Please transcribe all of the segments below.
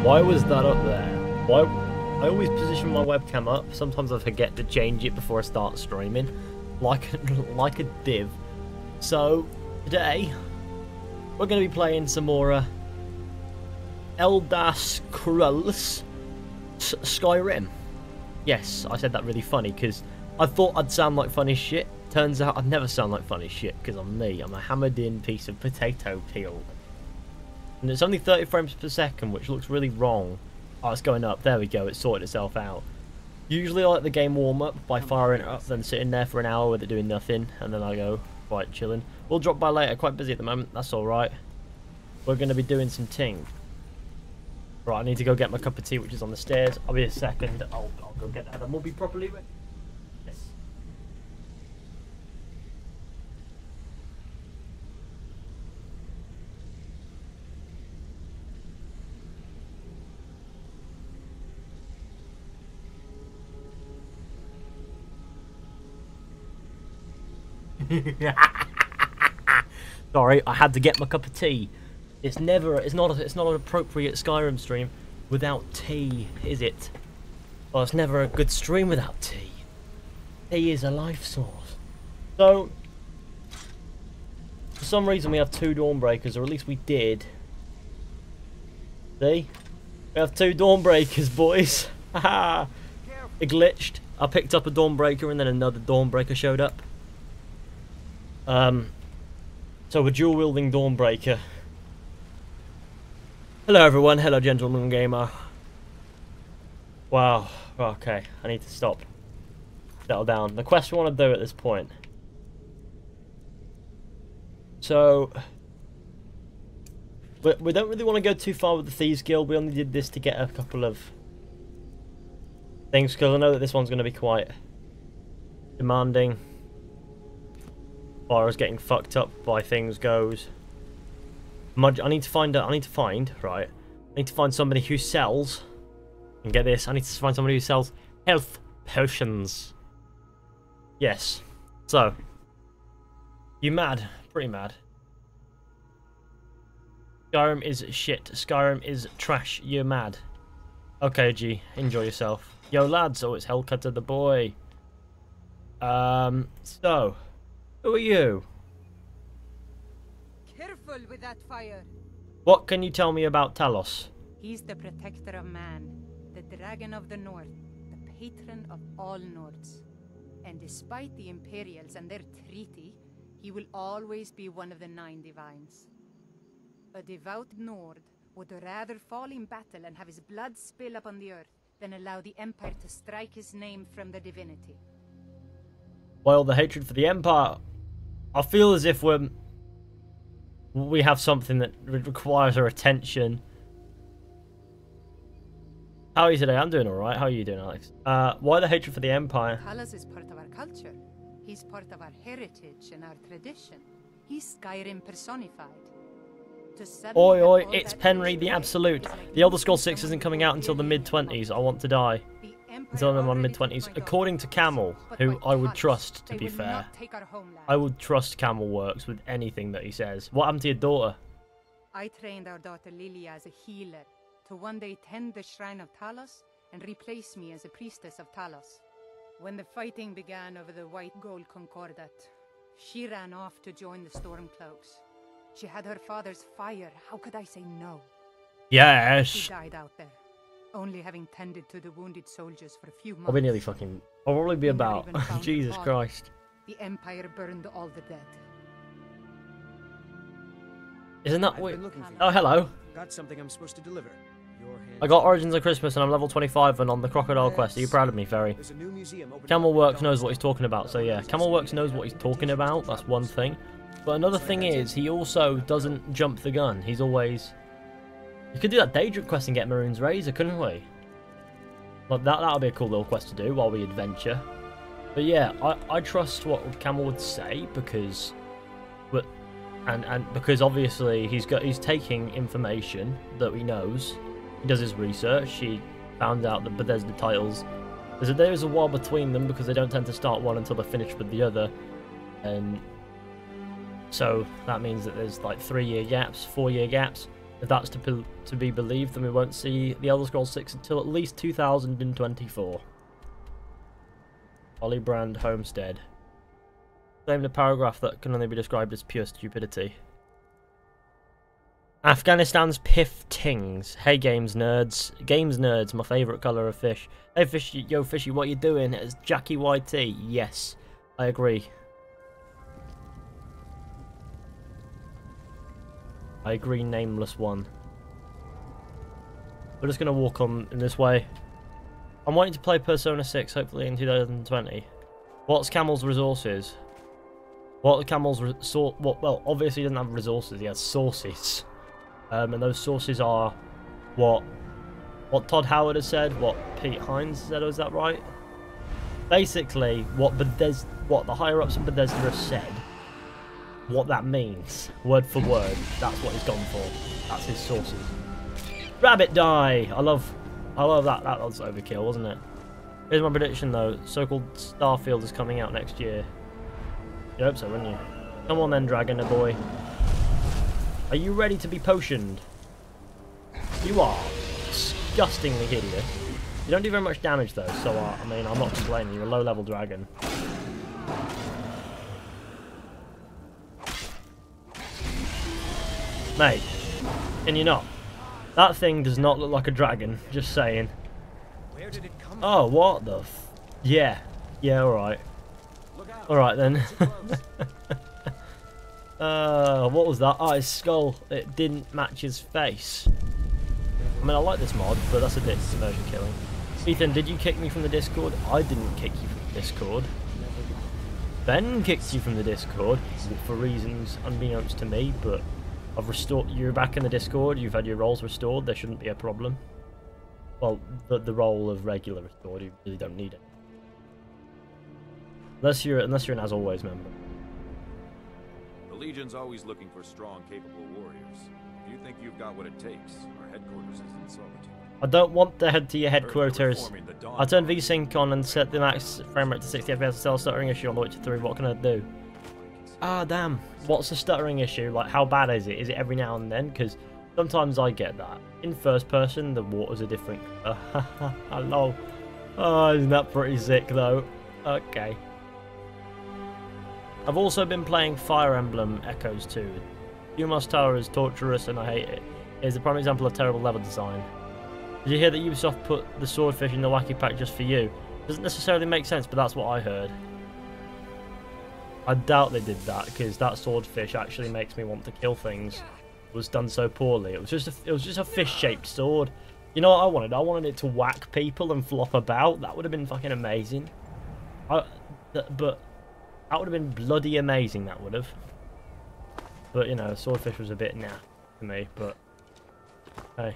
Why was that up there? Why? I always position my webcam up. Sometimes I forget to change it before I start streaming, like a div. So today we're going to be playing some more Elder Scrolls Skyrim. Yes, I said that really funny because I thought I'd sound like funny shit. Turns out I'd never sound like funny shit because I'm me. I'm a hammered in piece of potato peel. And it's only 30 frames per second, which looks really wrong. Oh, it's going up. There we go. It sorted itself out. Usually I like the game warm up by firing it up, then sitting there for an hour with it doing nothing, and then I go, right, chilling. We'll drop by later. Quite busy at the moment. That's alright. We're going to be doing some ting. Right, I need to go get my cup of tea, which is on the stairs. I'll be a second. I'll go get that and we'll be properly ready. Yes. Sorry, I had to get my cup of tea. It's not an appropriate Skyrim stream without tea, is it? Well, it's never a good stream without tea. Tea is a life source. So, for some reason we have 2 Dawnbreakers, or at least we did. See? We have 2 Dawnbreakers, boys. Haha. It glitched. I picked up a Dawnbreaker and then another Dawnbreaker showed up. So a dual-wielding Dawnbreaker. Hello everyone, hello gentleman gamer. Wow, okay, I need to stop. Settle down. The quest we want to do at this point. So, we don't really want to go too far with the Thieves Guild. We only did this to get a couple of things, because I know that this one's going to be quite demanding. As far as getting fucked up by things goes. I need to find somebody who sells, and get this, I need to find somebody who sells health potions. Yes. So, you mad? Pretty mad. Skyrim is shit. Skyrim is trash. You're mad. Okay, G, enjoy yourself. Yo, lads. Oh, it's Hellcutter the boy. So, who are you? Careful with that fire. What can you tell me about Talos? He's the protector of man, the dragon of the north, the patron of all Nords. And despite the Imperials and their treaty, he will always be one of the 9 divines. A devout Nord would rather fall in battle and have his blood spill upon the earth than allow the Empire to strike his name from the divinity. Well, the hatred for the Empire, I feel as if we have something that requires our attention. How are you today? I'm doing alright. How are you doing, Alex? Why the hatred for the Empire? Talos is part of our culture. He's part of our heritage and our tradition. He's Skyrim personified. Oi, oi, it's Penry the Absolute. The Elder Scrolls 6 isn't coming out until the mid-20s. I want to die. Until I'm in my mid-20s. According to Camel, who I would trust, to be fair. I would trust Camel works with anything that he says. What happened to your daughter? I trained our daughter Lilia as a healer to one day tend the shrine of Talos and replace me as a priestess of Talos. When the fighting began over the white gold concordat, she ran off to join the Stormcloaks. She had her father's fire. How could I say no? Yes. She died out there, only having tended to the wounded soldiers for a few months. I'll be nearly fucking... I'll probably be about... Jesus Christ. The Empire burned all the dead. Isn't that weird? Oh, hello. Got something I'm supposed to deliver. I got Origins of Christmas and I'm level 25 and on the Crocodile quest. Are you proud of me, Ferry? Camelworks knows what he's talking about, so yeah. Camelworks knows what he's talking about, that's one thing. But another thing is, he also doesn't jump the gun. He's always... You could do that Daedric quest and get Maroon's Razor, couldn't we? Like that'll be a cool little quest to do while we adventure. But yeah, I trust what Camel would say because... And because obviously he's taking information that he knows. He does his research. He found out that Bethesda titles, there's a while between them because they don't tend to start one until they're finished with the other, and so that means that there's like 3-year gaps, 4-year gaps. If that's to be believed, then we won't see The Elder Scrolls 6 until at least 2024. Ollibrand Homestead. Claimed a paragraph that can only be described as pure stupidity. Afghanistan's Piff Tings. Hey games nerds. Games nerds, my favourite colour of fish. Hey Fishy, yo Fishy, what you doing? It's Jackie YT. Yes, I agree. I agree, nameless one. We're just going to walk on in this way. I'm wanting to play Persona 6, hopefully in 2020. What's Camel's resources? What Camel's well, obviously he doesn't have resources, he has sources. And those sources are what Todd Howard has said, what Pete Hines said, is that right? Basically, what the higher-ups in Bethesda have said, what that means, word for word, that's what he's gone for. That's his sources. Rabbit die! I love that. That was overkill, wasn't it? Here's my prediction though. So-called Starfield is coming out next year. You hope so, wouldn't you? Come on then, Dragon boy. Are you ready to be potioned? You are disgustingly hideous. You don't do very much damage though, so I mean, I'm not complaining. You're a low-level dragon. Mate, can you not? That thing does not look like a dragon, just saying. Where did it come Oh, what the f... Yeah. Yeah, alright. Alright then. What was that? Oh, his skull. It didn't match his face. I mean, I like this mod, but that's a bit immersion killing. Ethan, did you kick me from the Discord? I didn't kick you from the Discord. Ben kicked you from the Discord for reasons unbeknownst to me, but I've restored. You're back in the Discord. You've had your roles restored. There shouldn't be a problem. Well, the role of regular restored, you really don't need it, unless you're an As Always member. The Legion's always looking for strong, capable warriors. If you think you've got what it takes, our headquarters is in Solitude. I don't want to head to your headquarters. I turned VSync on and set the max frame rate to 60 FPS to sell a stuttering issue on The Witcher 3. What can I do? Ah, damn. What's the stuttering issue? Like, how bad is it? Is it every now and then? Because sometimes I get that. In first person, the waters are different. Hello. Oh, isn't that pretty sick, though? Okay. I've also been playing Fire Emblem Echoes 2. Umos Tower is torturous and I hate it. It is a prime example of terrible level design. Did you hear that Ubisoft put the swordfish in the wacky pack just for you? Doesn't necessarily make sense, but that's what I heard. I doubt they did that, because that swordfish actually makes me want to kill things. It was done so poorly. It was just a fish-shaped sword. You know what I wanted? I wanted it to whack people and flop about. That would have been fucking amazing. But that would have been bloody amazing, that would have. But, you know, swordfish was a bit naff to me, but... Hey.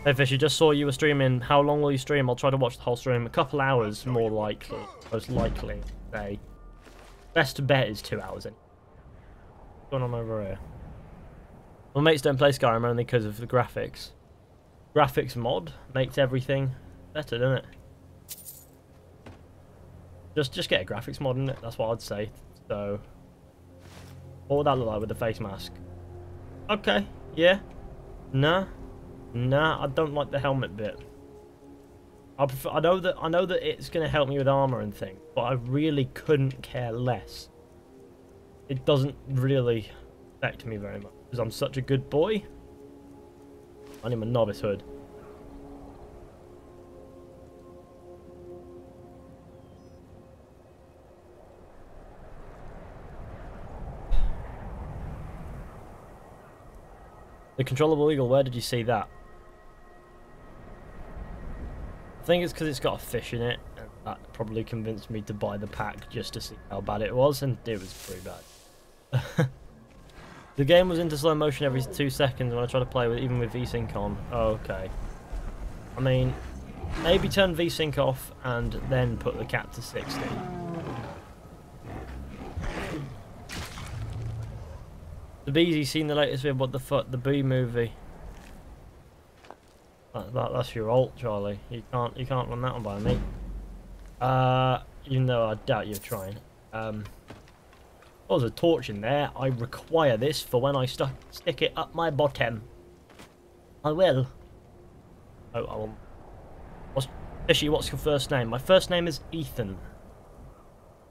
Hey Fish, you just saw you were streaming. How long will you stream? I'll try to watch the whole stream. A couple hours, more likely. Most likely, say. Best bet is 2 hours. What's going on over here? Well, mates don't play Skyrim only because of the graphics. Graphics mod makes everything better, doesn't it? Just get a graphics mod in it. That's what I'd say. So, what would that look like with the face mask? Okay, yeah. Nah, I don't like the helmet bit. I know that it's gonna help me with armor and things, but I really couldn't care less. It doesn't really affect me very much because I'm such a good boy. I need my novice hood. The controllable eagle, where did you see that? I think it's because it's got a fish in it, and that probably convinced me to buy the pack just to see how bad it was, and it was pretty bad. The game was into slow motion every 2 seconds when I tried to play with, even with VSync on. Oh, okay. I mean, maybe turn VSync off and then put the cap to 60. The Beezy seen the latest video, what the fuck, the Bee movie. That's your ult, Charlie. You can't run that one by me. Even though I doubt you're trying. Oh, there's a torch in there. I require this for when I stick it up my bottom. I will. Oh, I will. Fizhy, what's your first name? My first name is Ethan.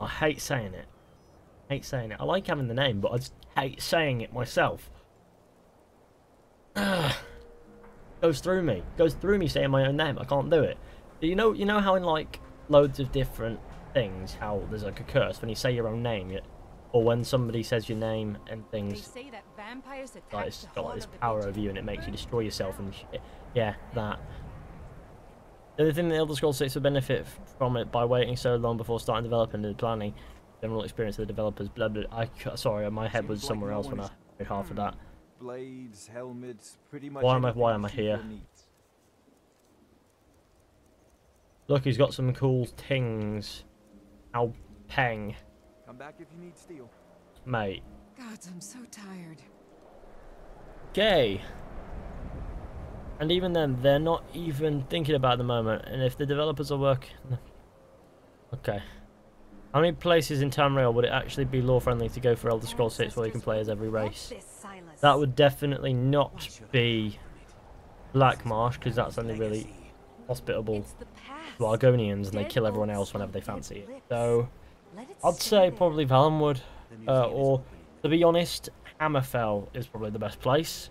I hate saying it. I like having the name, but I just hate saying it myself. Goes through me saying my own name. I can't do it. You know how in like loads of different things, how there's like a curse when you say your own name, or when somebody says your name and things. They say that vampires Like it's got like this power over you and it makes you destroy yourself and shit. Yeah, that. The only thing that Elder Scrolls 6 would benefit from it by waiting so long before starting developing and planning, general experience of the developers, blah blah. Sorry, my head was somewhere else when I heard half of that. Blades, helmets, pretty much Why am I here? Look, he's got some cool things. Ow, peng. Come back if you need steel. Mate. God, I'm so tired. Okay. And even then, they're not even thinking about it at the moment. And if the developers are working... Okay. How many places in Tamriel would it actually be law-friendly to go for Elder Scrolls 6 where you can play as every race? That would definitely not be Blackmarsh, because that's only really hospitable to Argonians, and they kill everyone else whenever they fancy it. So, I'd say probably Valenwood, or, to be honest, Hammerfell is probably the best place.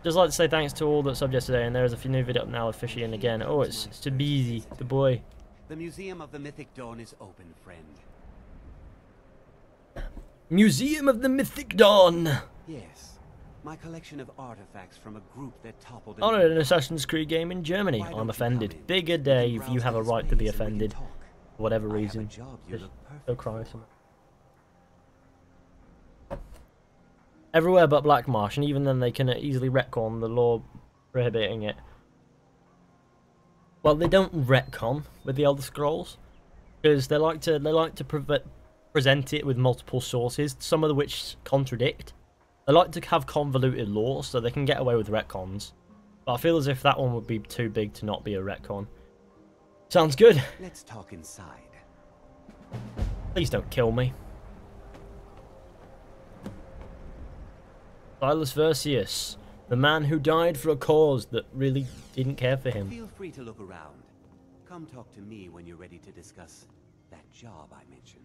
Just like to say thanks to all that subbed yesterday, and there's a new video up now with Fizhy in again. Oh, it's Tabizi, the boy. The Museum of the Mythic Dawn is open, friend. Museum of the Mythic Dawn! Yes. My collection of artifacts from a group that toppled... On an Assassin's Creed game in Germany. I'm offended. Bigger Dave, you have a right to be offended. For whatever reason. Just go cry something. Everywhere but Blackmarsh, and even then they can easily retcon the law prohibiting it. Well, they don't retcon with the Elder Scrolls, because they like to present it with multiple sources, some of which contradict. They like to have convoluted lore, so they can get away with retcons. But I feel as if that one would be too big to not be a retcon. Sounds good. Let's talk inside. Please don't kill me. Silas Versius, the man who died for a cause that really didn't care for him. Feel free to look around. Come talk to me when you're ready to discuss that job I mentioned.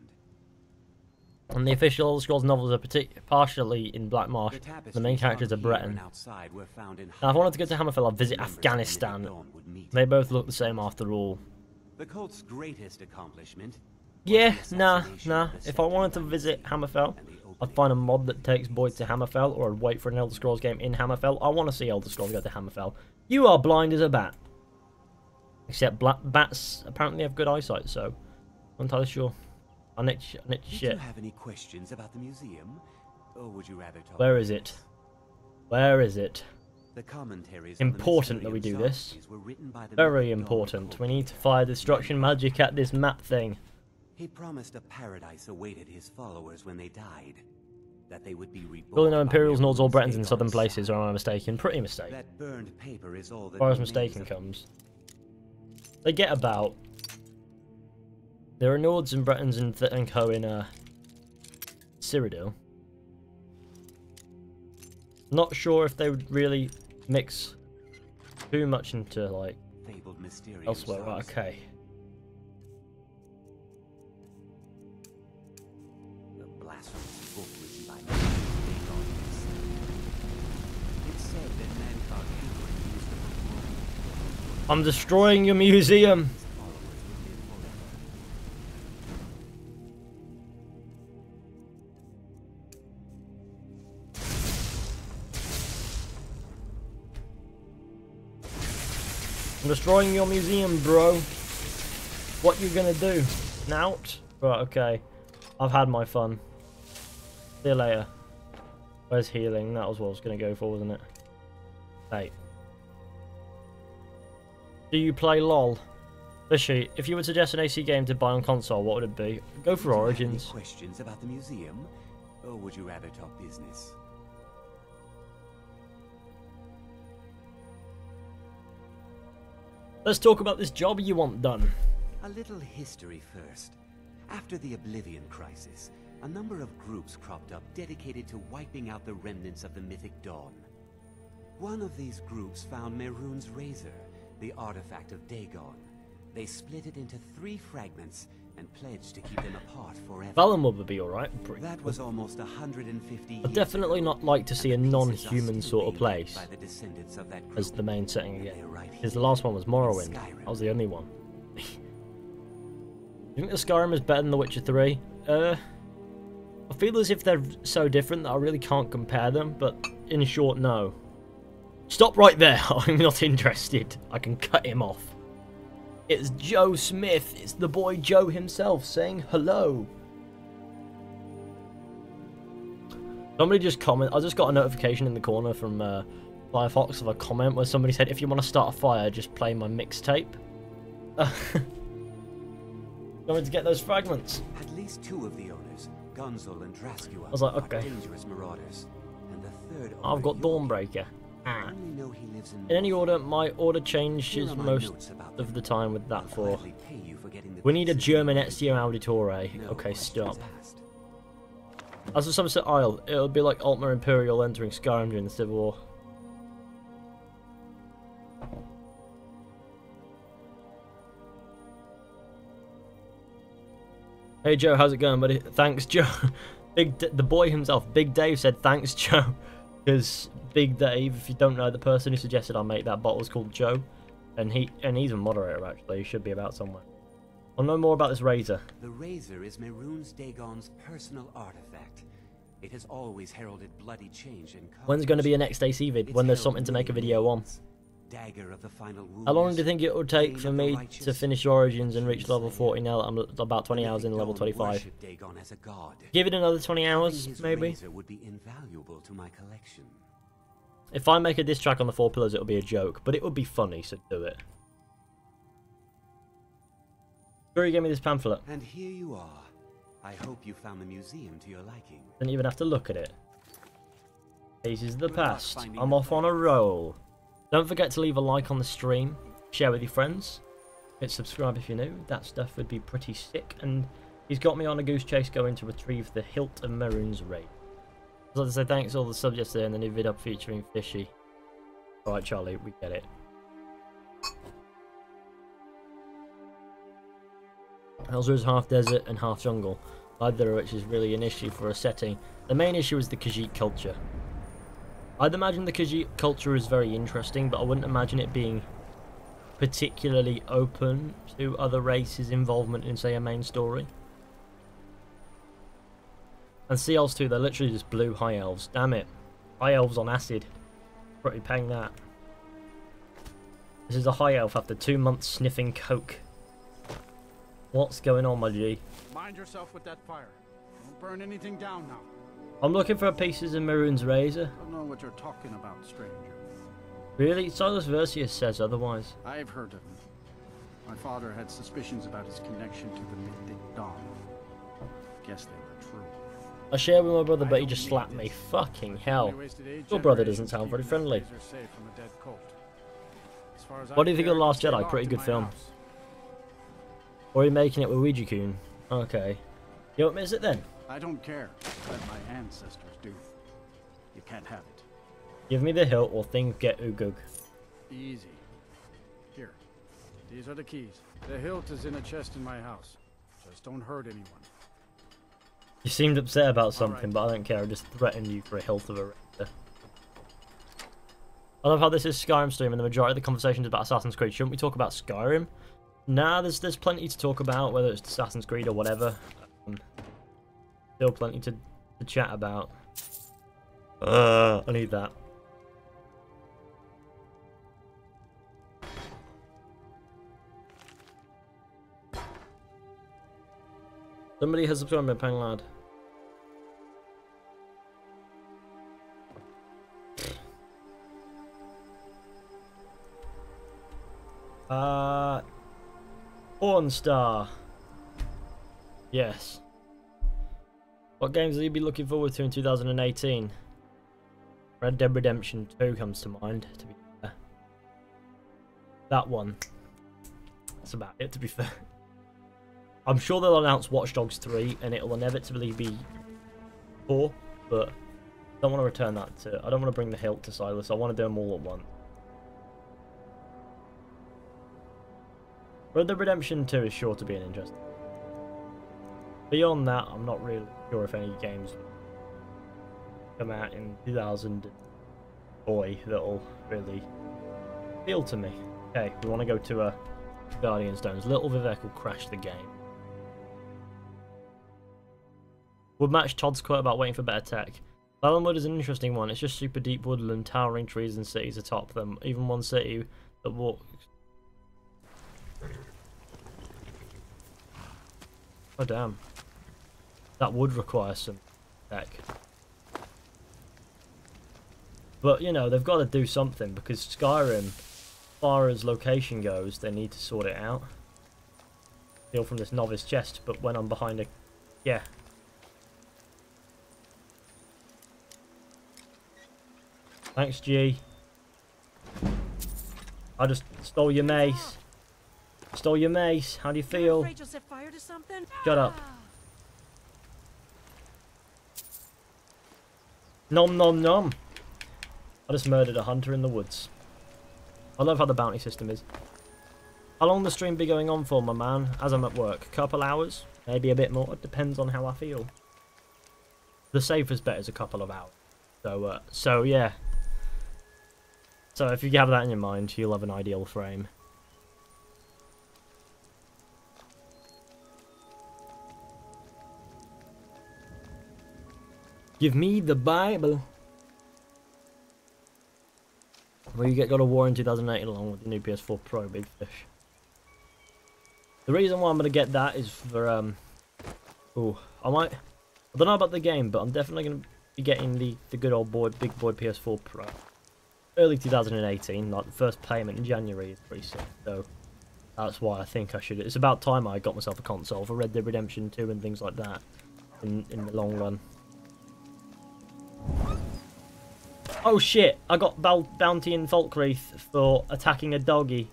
And the official Elder Scrolls novels are partially in Blackmarsh. The main characters are Breton. Now, if I wanted to go to Hammerfell, I'd visit Afghanistan. They both look the same after all. The cult's greatest accomplishment. Yeah, nah. If I wanted to visit Hammerfell, I'd find a mod that takes Boyd to Hammerfell, or I'd wait for an Elder Scrolls game in Hammerfell. I want to see Elder Scrolls go to Hammerfell. You are blind as a bat. Except bats apparently have good eyesight, so I'm not entirely sure. I need shit. Do you have any questions about the museum, or would you rather talk? Where is it? Where is it? The commentaries important that we do this. Very important. We need to fire destruction magic at this map thing. He promised a paradise awaited his followers when they died. That they would be reborn. Really no Imperials, Nords, or Bretons in southern places, or am I mistaken? Pretty mistaken. That burned paper is all that as far as mistaken comes. They get about. There are Nords and Bretons and Co in Cyrodiil. Not sure if they would really mix too much into like elsewhere. Right, okay. The blasphemous book written by it said that Manfred used the I'm destroying your museum. I'm destroying your museum, bro. What you gonna do? Nout? Right, okay. I've had my fun. See you later. Where's healing? That was what I was gonna go for, wasn't it? Hey. Do you play LOL? Fizhy, if you would suggest an AC game to buy on console, what would it be? Go for Origins. Any questions about the museum, or would you rather talk business? Let's talk about this job you want done. A little history first. After the Oblivion Crisis, a number of groups cropped up dedicated to wiping out the remnants of the mythic dawn. One of these groups found Mehrunes' razor, the artifact of Dagon. They split it into 3 fragments and pledged to keep them apart forever. Valenwood would be alright. That was almost 150 years I'd definitely ago, not like to see a and the pieces are non-human still sort of being used place by the descendants of that as group. the main setting again. They're right Because the here last one was in Morrowind. Skyrim. That was the only one. You think the Skyrim is better than The Witcher 3? I feel as if they're so different that I really can't compare them, but in short, no. Stop right there. I'm not interested. I can cut him off. It's Joe Smith. It's the boy Joe himself saying hello. Somebody just comment. I just got a notification in the corner from Firefox of a comment where somebody said, if you want to start a fire, just play my mixtape. Going to get those fragments. At least 2 of the owners, Gunzel and Draskua, I was like, are okay. dangerous marauders, and the 3rd I've owner, got Jorgen, Dawnbreaker. I only know he lives In any order, my order Here changes are my most notes about of them. the time with that I'll for. gladly pay you for getting the We need a pieces German you Ezio Auditore. No Okay, questions stop. asked. As a Somerset Isle, it'll be like Altmer Imperial entering Skyrim during the Civil War. Hey Joe, how's it going, buddy? Thanks, Joe. The boy himself, Big Dave, said thanks, Joe. Because Big Dave, if you don't know, the person who suggested I make that bottle is called Joe, and he's a moderator actually. He should be about somewhere. I'll know more about this razor. The razor is Mehrunes Dagon's personal artifact. It has always heralded bloody change and carnage. When's going to be a next AC vid? It's When there's held something to make a video on. names. Dagger of the final How long do you rulers, think it would take Bane for of the me righteous, to finish Origins and reach King's level Slayer. 40 now? I'm about 20 The hours in mythic level Dawn 25. worshipped Dagon as a god. Give it another 20 Having hours, his maybe? razor would be invaluable to my collection. If I make a diss track on the 4 Pillars, it'll be a joke, but it would be funny, so do it. Sure, you gave me this pamphlet. And here you are. I hope you found the museum to your liking. Didn't even have to look at it. Pieces of the Good luck past. finding I'm the off on a roll. Don't forget to leave a like on the stream, share with your friends, hit subscribe if you're new. That stuff would be pretty sick. And he's got me on a goose chase going to retrieve the hilt of Mehrunes' raid. I'd like to say thanks to all the subs yesterday and the new vid up featuring Fizhy. Alright Charlie, we get it. Elsa is half desert and half jungle, neither of which is really an issue for a setting. The main issue is the Khajiit culture. I'd imagine the Khajiit culture is very interesting, but I wouldn't imagine it being particularly open to other races' involvement in, say, a main story. And Sea Elves too, they're literally just blue high elves. Damn it. High elves on acid. Pretty paying that. This is a high elf after 2 months sniffing coke. What's going on, my G? Mind yourself with that fire. Don't burn anything down now. I'm looking for pieces of Mehrunes' razor. Don't know what you're talking about, stranger. Really? Silas Versius says otherwise. I've heard of him. My father had suspicions about his connection to the mythic dawn. Guess they were true. I shared with my brother, but he just slapped me. Fucking hell. Your brother doesn't sound very friendly. What do you think of The Last Jedi? Pretty good film. Or are you making it with Ouija-kun? Okay. You won't miss it then? I don't care. Let my ancestors do. You can't have it. Give me the hilt or things get oogug. Easy. Here. These are the keys. The hilt is in a chest in my house. Just don't hurt anyone. You seemed upset about something, but I don't care. I just threatened you for a hilt of a razor. I love how this is Skyrim stream and the majority of the conversations about Assassin's Creed. Shouldn't we talk about Skyrim? Nah, there's plenty to talk about, whether it's Assassin's Creed or whatever. Still plenty to chat about. I need that. Somebody has subscribed to Pang Lad. Pornstar. Yes. What games will you be looking forward to in 2018? Red Dead Redemption 2 comes to mind, to be fair. That one. That's about it, to be fair. I'm sure they'll announce Watch Dogs 3 and it'll inevitably be 4, but I don't want to return that to... I don't want to bring the hilt to Silas. I want to do them all at once. Red Dead Redemption 2 is sure to be an interesting. Beyond that, I'm not really sure if any games come out in 2000 boy that'll really appeal to me. Okay, we want to go to Guardian Stones. Little Vivek will crash the game. Would match Todd's quote about waiting for better tech. Valenwood is an interesting one. It's just super deep woodland, towering trees and cities atop them. Even one city that walks. Oh damn. That would require some tech. But, you know, they've got to do something because Skyrim, as far as location goes, they need to sort it out. Steal from this novice chest, but when I'm behind a... Yeah. Thanks, G. I just stole your mace. Stole your mace. How do you feel? Shut up. Nom nom nom. I just murdered a hunter in the woods. I love how the bounty system is. How long will the stream be going on for, my man? As I'm at work. Couple hours? Maybe a bit more. It depends on how I feel. The safest bet is a couple of hours. So yeah. So if you have that in your mind, you'll have an ideal frame. Give me the Bible. Well, you get God of War in 2008 along with the new PS4 Pro, big fish. The reason why I'm going to get that is for, I don't know about the game, but I'm definitely going to be getting the good old boy, big boy PS4 Pro. Early 2018, like the first payment in January is pretty sick, so that's why I think I should. It's about time I got myself a console for Red Dead Redemption 2 and things like that in the long run. Oh shit, I got bounty in Falkreath for attacking a doggy.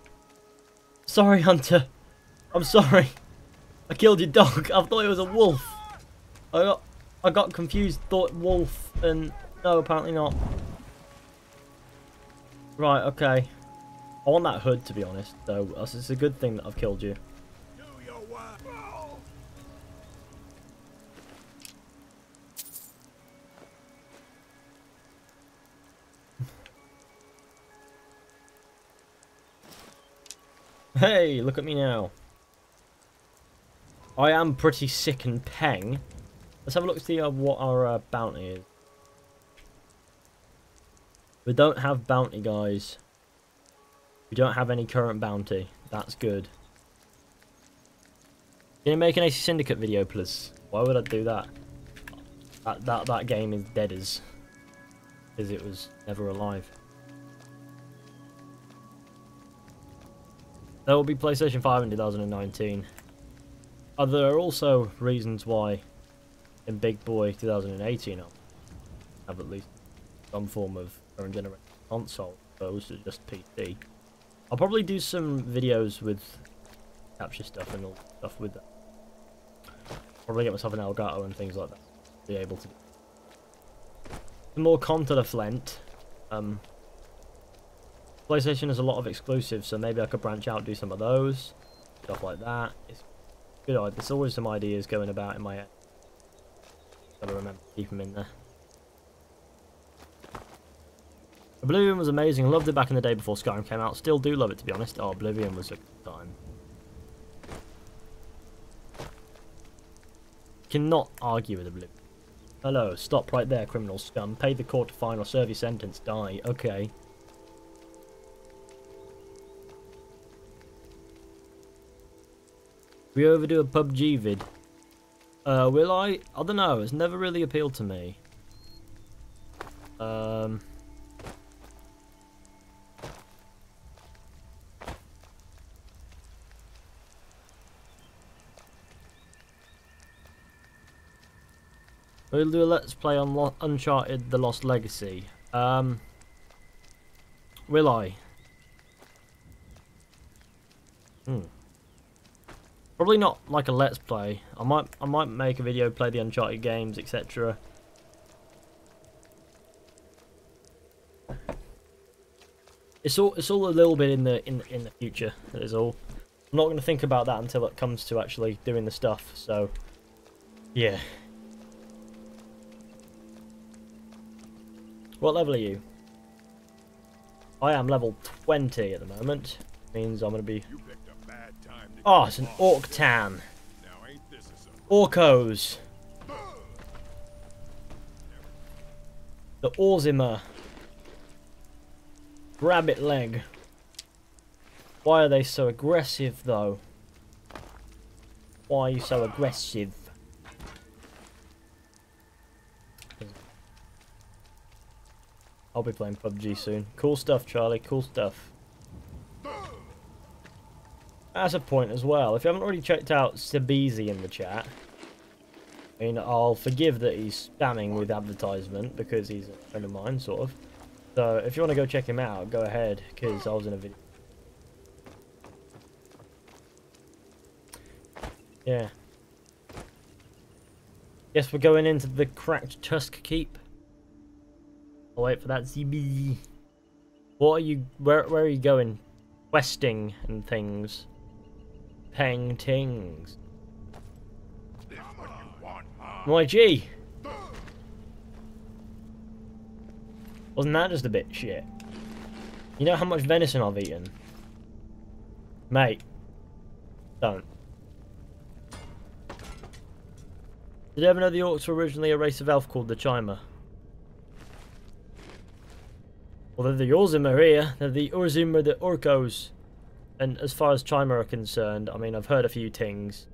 Sorry, Hunter. I'm sorry. I killed your dog. I thought it was a wolf. I got confused, thought wolf, and no, apparently not. Right, okay. I want that hood, to be honest, so it's a good thing that I've killed you. Hey, look at me now. I am pretty sick and peng. Let's have a look to see what our bounty is. We don't have bounty, guys. We don't have any current bounty. That's good. Can you make an AC Syndicate video, please? Why would I do that? That game is dead as it was never alive. There will be PlayStation 5 in 2019. There are also reasons why in Big Boy 2018 I'll have at least some form of current generation console, opposed to just PC. I'll probably do some videos with capture stuff and all stuff with that. Probably get myself an Elgato and things like that. Be able to. Some more content of Flint. PlayStation has a lot of exclusives, so maybe I could branch out and do some of those. Stuff like that. It's good. There's always some ideas going about in my head. Gotta remember to keep them in there. Oblivion was amazing. Loved it back in the day before Skyrim came out. Still do love it, to be honest. Oh, Oblivion was a good time. Cannot argue with Oblivion. Hello, stop right there, criminal scum. Pay the court to fine or serve your sentence. Die. Okay. We overdo a PUBG vid. Will I? I don't know. It's never really appealed to me. We'll do a Let's Play on Uncharted The Lost Legacy. Will I? Probably not like a let's play. I might make a video, play the Uncharted games, etc. It's all a little bit in the future. That is all. I'm not going to think about that until it comes to actually doing the stuff. So, yeah. What level are you? I am level 20 at the moment. Means I'm going to be... Oh, it's an Orc-tan. Orcos. The Orzima. Rabbit leg. Why are they so aggressive, though? Why are you so aggressive? I'll be playing PUBG soon. Cool stuff, Charlie. Cool stuff. As a point as well, if you haven't already checked out Sabizi in the chat, I mean, I'll forgive that he's spamming with advertisement because he's a friend of mine, sort of. So, if you want to go check him out, go ahead, because I was in a video. Yeah. Guess we're going into the Cracked Tusk Keep. I'll wait for that ZB. What are you... Where are you going? Questing and things. Paintings. My G! Wasn't that just a bit shit? You know how much venison I've eaten? Mate. Don't. Did you ever know the Orcs were originally a race of elf called the Chimer? Well, they're the Orzima here. They're the Orzima, the Orcos. And as far as Chimer are concerned, I mean, I've heard a few things.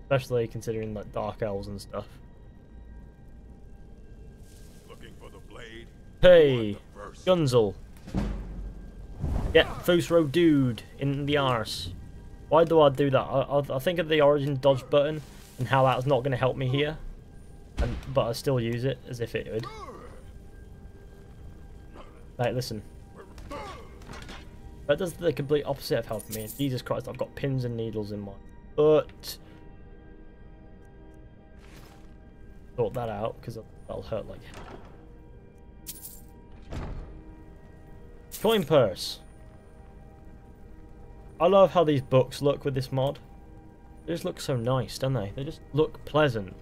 Especially considering like dark elves and stuff. Looking for the blade? Hey, Gunzel. Get Fusro dude in the arse. Why do I do that? I think of the origin dodge button and how that's not going to help me here, but I still use it as if it would. Right, listen. That does the complete opposite of helping me. And Jesus Christ, I've got pins and needles in mine. But sort that out because that'll hurt like hell. Coin purse. I love how these books look with this mod. They just look so nice, don't they? They just look pleasant.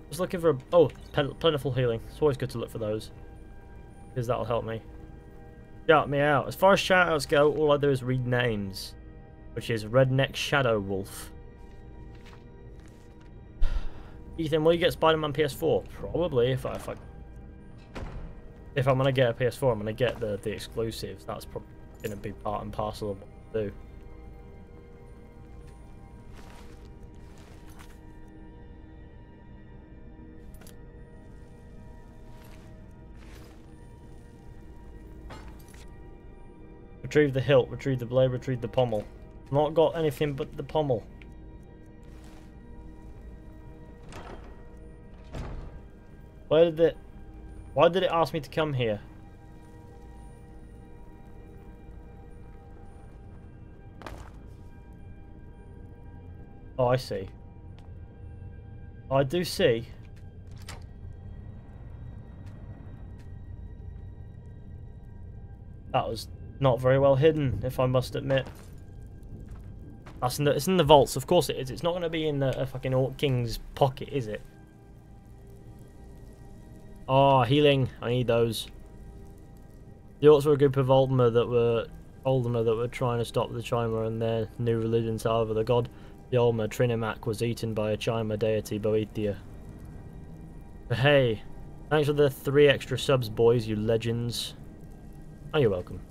Just looking for a... Oh, plentiful healing. It's always good to look for those, because that'll help me. Shout me out. As far as shoutouts go, all I do is read names, which is Redneck Shadow Wolf. Ethan, will you get Spider-Man PS4? Probably, if I'm gonna get a PS4, I'm gonna get the exclusives. That's probably gonna be part and parcel of what I do. Retrieve the hilt, retrieve the blade, retrieve the pommel. Not got anything but the pommel. Why did it ask me to come here? Oh, I see. I do see. That was not very well hidden, if I must admit. It's in the vaults, of course it is. It's not going to be in a fucking Orc King's pocket, is it? Oh, healing. I need those. The Orcs were a group of Ultima that were trying to stop the Chimer and their new religions. However, the god the Ultima Trinimac was eaten by a Chimer deity, Boethia. But hey, thanks for the 3 extra subs, boys, you legends. Oh, you're welcome.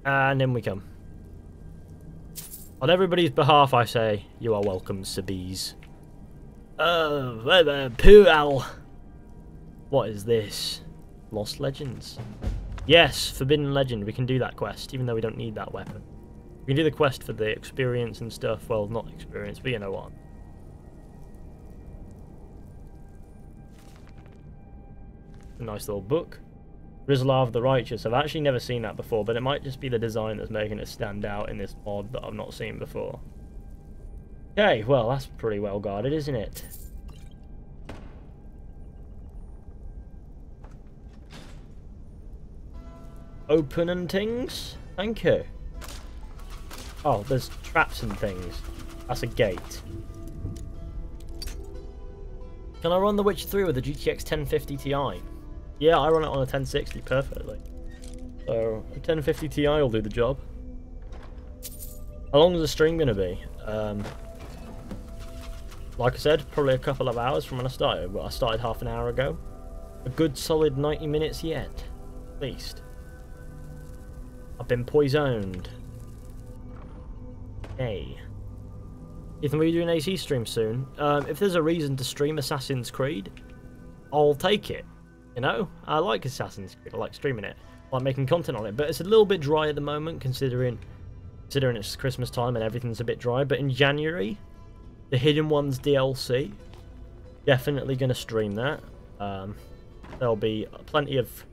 And in we come. On everybody's behalf, I say, you are welcome, Sabiz. Pooal. What is this? Lost Legends. Yes, Forbidden Legend. We can do that quest, even though we don't need that weapon. We can do the quest for the experience and stuff. Well, not experience, but you know what. A nice little book. Rizla of the Righteous. I've actually never seen that before, but it might just be the design that's making it stand out in this mod that I've not seen before. Okay, well, that's pretty well guarded, isn't it? Open and things? Thank you. Oh, there's traps and things. That's a gate. Can I run The Witcher 3 with a GTX 1050 Ti? Yeah, I run it on a 1060 perfectly. So, a 1050 Ti will do the job. How long is the stream going to be? Like I said, probably a couple of hours from when I started. Well, I started half an hour ago. A good solid 90 minutes yet, at least. I've been poisoned. Hey. Ethan, will you do an AC stream soon? If there's a reason to stream Assassin's Creed, I'll take it. You know? I like Assassin's Creed. I like streaming it. I like making content on it. But it's a little bit dry at the moment, considering it's Christmas time and everything's a bit dry. But in January, the Hidden Ones DLC, definitely going to stream that. There'll be plenty of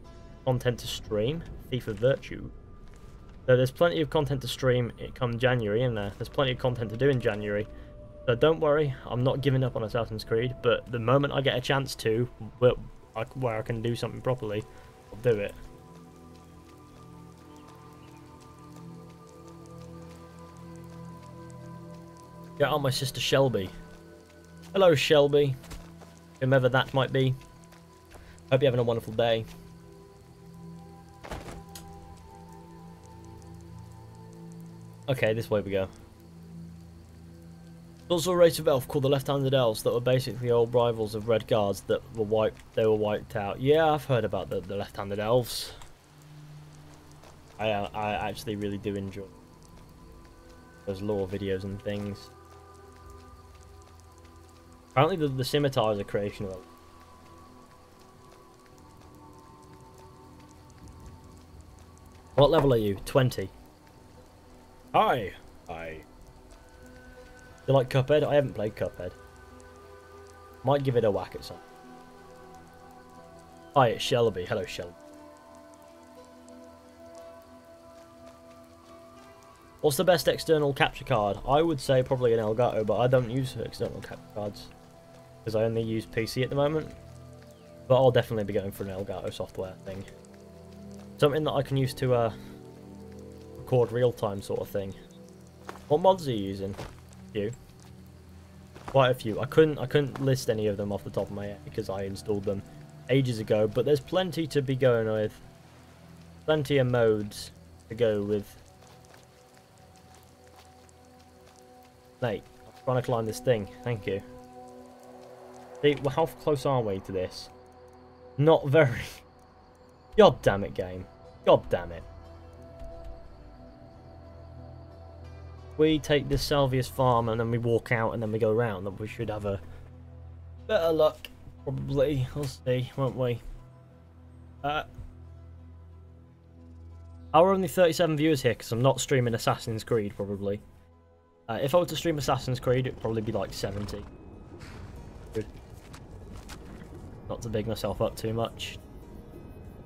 content to stream. Thief of Virtue. So there's plenty of content to stream come January, and there's plenty of content to do in January. So don't worry, I'm not giving up on Assassin's Creed, but the moment I get a chance to, where I can do something properly, I'll do it. Get on my sister Shelby. Hello Shelby, whomever that might be. Hope you're having a wonderful day. Okay, this way we go. There's also a race of elf called the Left-Handed Elves that were basically old rivals of Red Guards that were wiped out. Yeah, I've heard about the Left-Handed Elves. I actually really do enjoy those lore videos and things. Apparently the scimitar is a creation of them. What level are you? 20. Hi! Hi. You like Cuphead? I haven't played Cuphead. Might give it a whack at some. Hi, it's Shelby. Hello, Shelby. What's the best external capture card? I would say probably an Elgato, but I don't use external capture cards. Because I only use PC at the moment. But I'll definitely be going for an Elgato software thing. Something that I can use to record real-time sort of thing. What mods are you using? Few. Quite a few. I couldn't list any of them off the top of my head because I installed them ages ago, but there's plenty to be going with. Plenty of modes to go with. Mate, I'm trying to climb this thing. Thank you. See, well, how close are we to this? Not very. God damn it, game. God damn it. We take this Salvius farm and then we walk out and then we go around, then we should have a better luck, probably. We'll see, won't we? Our only 37 viewers here because I'm not streaming Assassin's Creed, probably. If I were to stream Assassin's Creed, it'd probably be like 70. Good. Not to big myself up too much.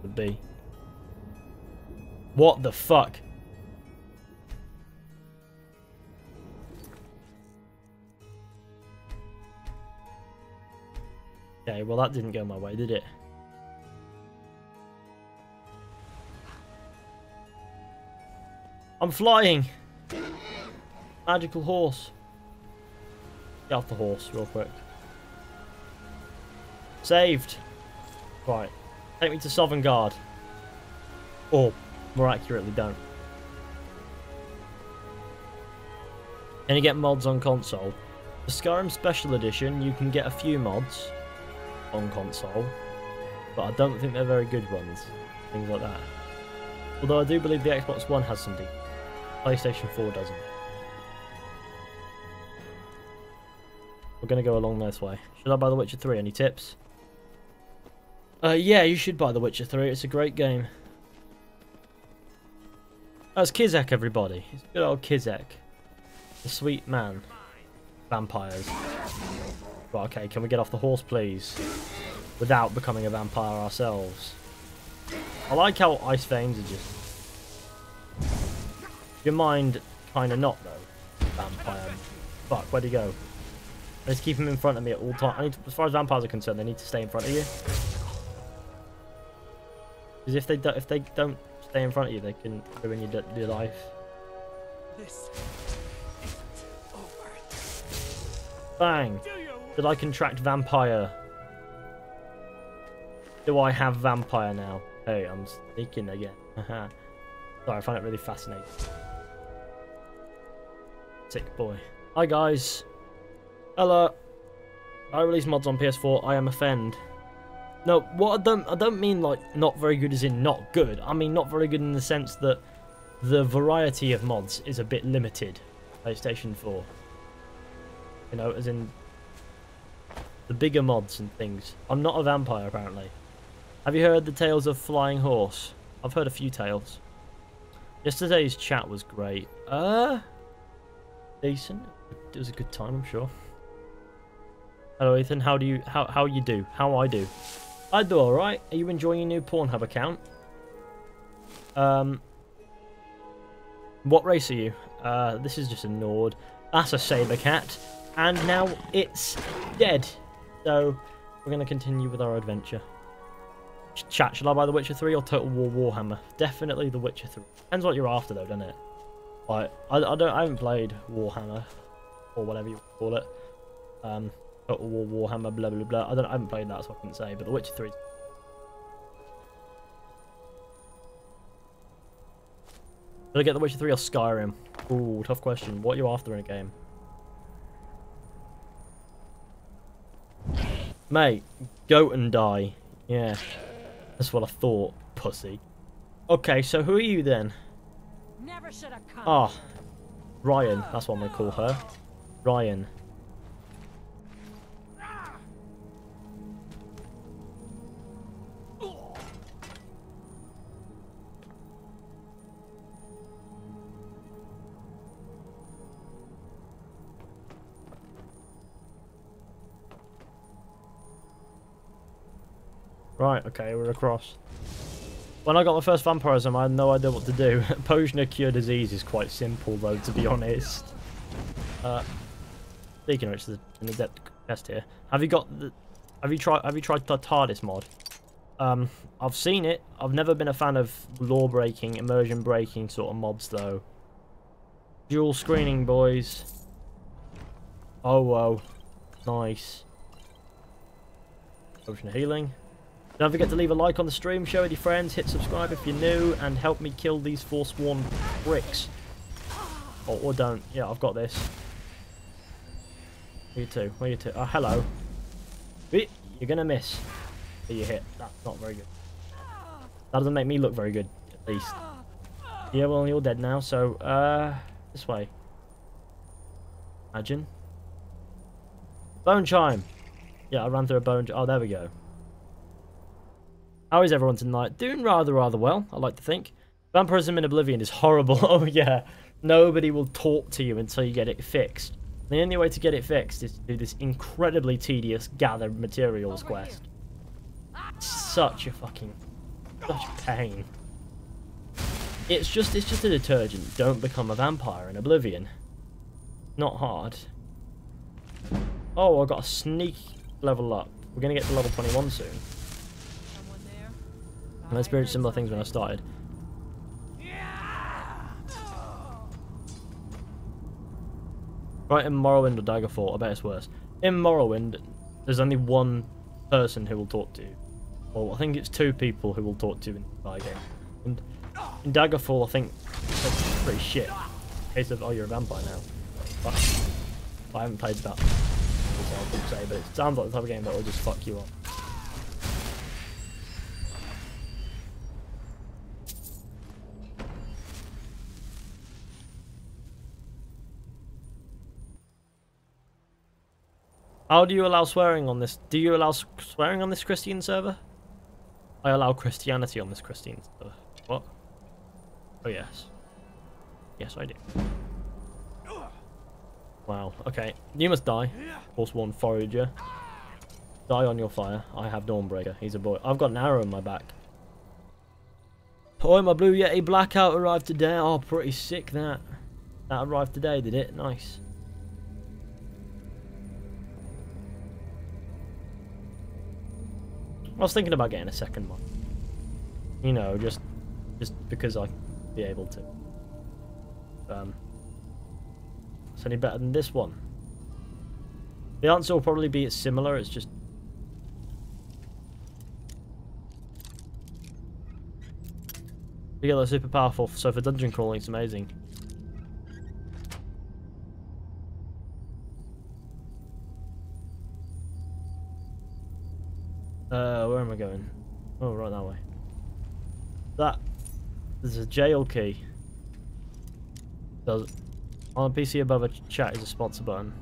Would be. What the fuck? Okay, well that didn't go my way, did it? I'm flying! Magical horse. Get off the horse real quick. Saved! Right. Take me to Sovngarde. Or, more accurately, don't. Can you get mods on console? The Skyrim Special Edition, you can get a few mods on console, but I don't think they're very good ones. Things like that. Although I do believe the Xbox One has some deep. PlayStation 4 doesn't. We're going to go along this way. Should I buy The Witcher 3? Any tips? Yeah, you should buy The Witcher 3. It's a great game. That's Kizek, everybody. It's good old Kizek. The sweet man. Vampires. Right, okay, can we get off the horse, please? without becoming a vampire ourselves. I like how ice veins are just... Your mind kind of not, though. Vampire. Fuck, where'd he go? I need to keep him in front of me at all times. As far as vampires are concerned, they need to stay in front of you. Because if they don't stay in front of you, they can ruin your life. This isn't over. Bang! Did I contract vampire? Do I have vampire now? Hey, I'm sneaking again. Sorry, I find it really fascinating. Sick boy. Hi guys. Hello. I release mods on PS4. I am offend. No, what I don't mean like not very good as in not good. I mean not very good in the sense that the variety of mods is a bit limited. PlayStation 4. You know, as in the bigger mods and things. I'm not a vampire apparently. Have you heard the tales of Flying Horse? I've heard a few tales. Yesterday's chat was great. Decent. It was a good time, I'm sure. Hello Ethan, how you do? How I do? I do alright. Are you enjoying your new Pornhub account? What race are you? This is just a Nord. That's a saber cat. And now it's dead. So we're gonna continue with our adventure. Chat, shall I buy The Witcher 3 or Total War Warhammer? Definitely The Witcher 3. Depends what you're after though, doesn't it? Like, I haven't played Warhammer or whatever you call it. Total War Warhammer, blah blah blah. I haven't played that, so I couldn't say. But The Witcher 3. Did I get The Witcher 3 or Skyrim? Ooh, tough question. What are you after in a game? Mate, go and die. Yeah, that's what I thought, pussy. Okay, so who are you then? Never should have come. Ah, Ryan. That's what I'm gonna call her. Ryan. Right, okay, we're across. When I got my first vampirism, I had no idea what to do. Potion to cure disease is quite simple, though, to be honest. Speaking of which, there's an adept chest here. Have you tried the TARDIS mod? I've seen it. I've never been a fan of law breaking, immersion breaking sort of mods, though. Dual screening, boys. Oh, whoa. Nice. Potion of healing. Don't forget to leave a like on the stream, share with your friends, hit subscribe if you're new, and help me kill these Forsworn bricks. Oh, or don't. Yeah, I've got this. Where you two? Where you two? Oh, hello. You're gonna miss. You hit. That's not very good. That doesn't make me look very good, at least. Yeah, well, you're dead now, so, this way. Imagine. Bone chime. Yeah, I ran through a bone. Oh, there we go. How is everyone tonight? Doing rather well, I like to think. Vampirism in Oblivion is horrible. Oh yeah, nobody will talk to you until you get it fixed. The only way to get it fixed is to do this incredibly tedious gather materials quest. Such a pain. It's just a detergent. Don't become a vampire in Oblivion. Not hard. Oh, I got a sneak level up. We're gonna get to level 21 soon. And I experienced similar things when I started. Right, in Morrowind or Daggerfall, I bet it's worse. In Morrowind, there's only one person who will talk to you. Well, I think it's two people who will talk to you in the entire game. And in Daggerfall, I think that's pretty shit. Case of, oh, you're a vampire now. But I haven't played that, so I couldn't say, but it sounds like the type of game that will just fuck you up. How do you allow swearing on this? Do you allow swearing on this Christian server? I allow Christianity on this Christian server. What? Oh, yes. Yes, I do. Wow, okay. You must die. Forsworn Forager. Die on your fire. I have Dawnbreaker. He's a boy. I've got an arrow in my back. Oh, my Blue Yeti Blackout arrived today. Oh, pretty sick that. That arrived today, did it? Nice. I was thinking about getting a second one. You know, just because I'd be able to. It's any better than this one? The answer will probably be it's similar, it's just... You get that super powerful, so for dungeon crawling it's amazing. Where am I going? Oh, right that way. There's a jail key. On a PC above a chat is a sponsor button.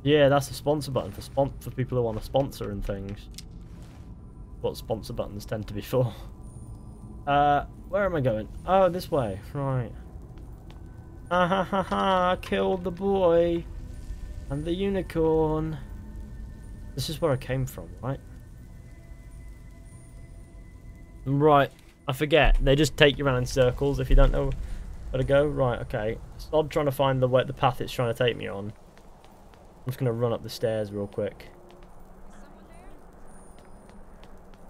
Yeah, that's a sponsor button for people who want to sponsor and things. What sponsor buttons tend to be for. Where am I going? Oh, this way. Right. Ha ha ha ha! I killed the boy and the unicorn. This is where I came from, right? Right. I forget. They just take you around in circles if you don't know where to go. Right. Okay. Stop trying to find the path it's trying to take me on. I'm just gonna run up the stairs real quick.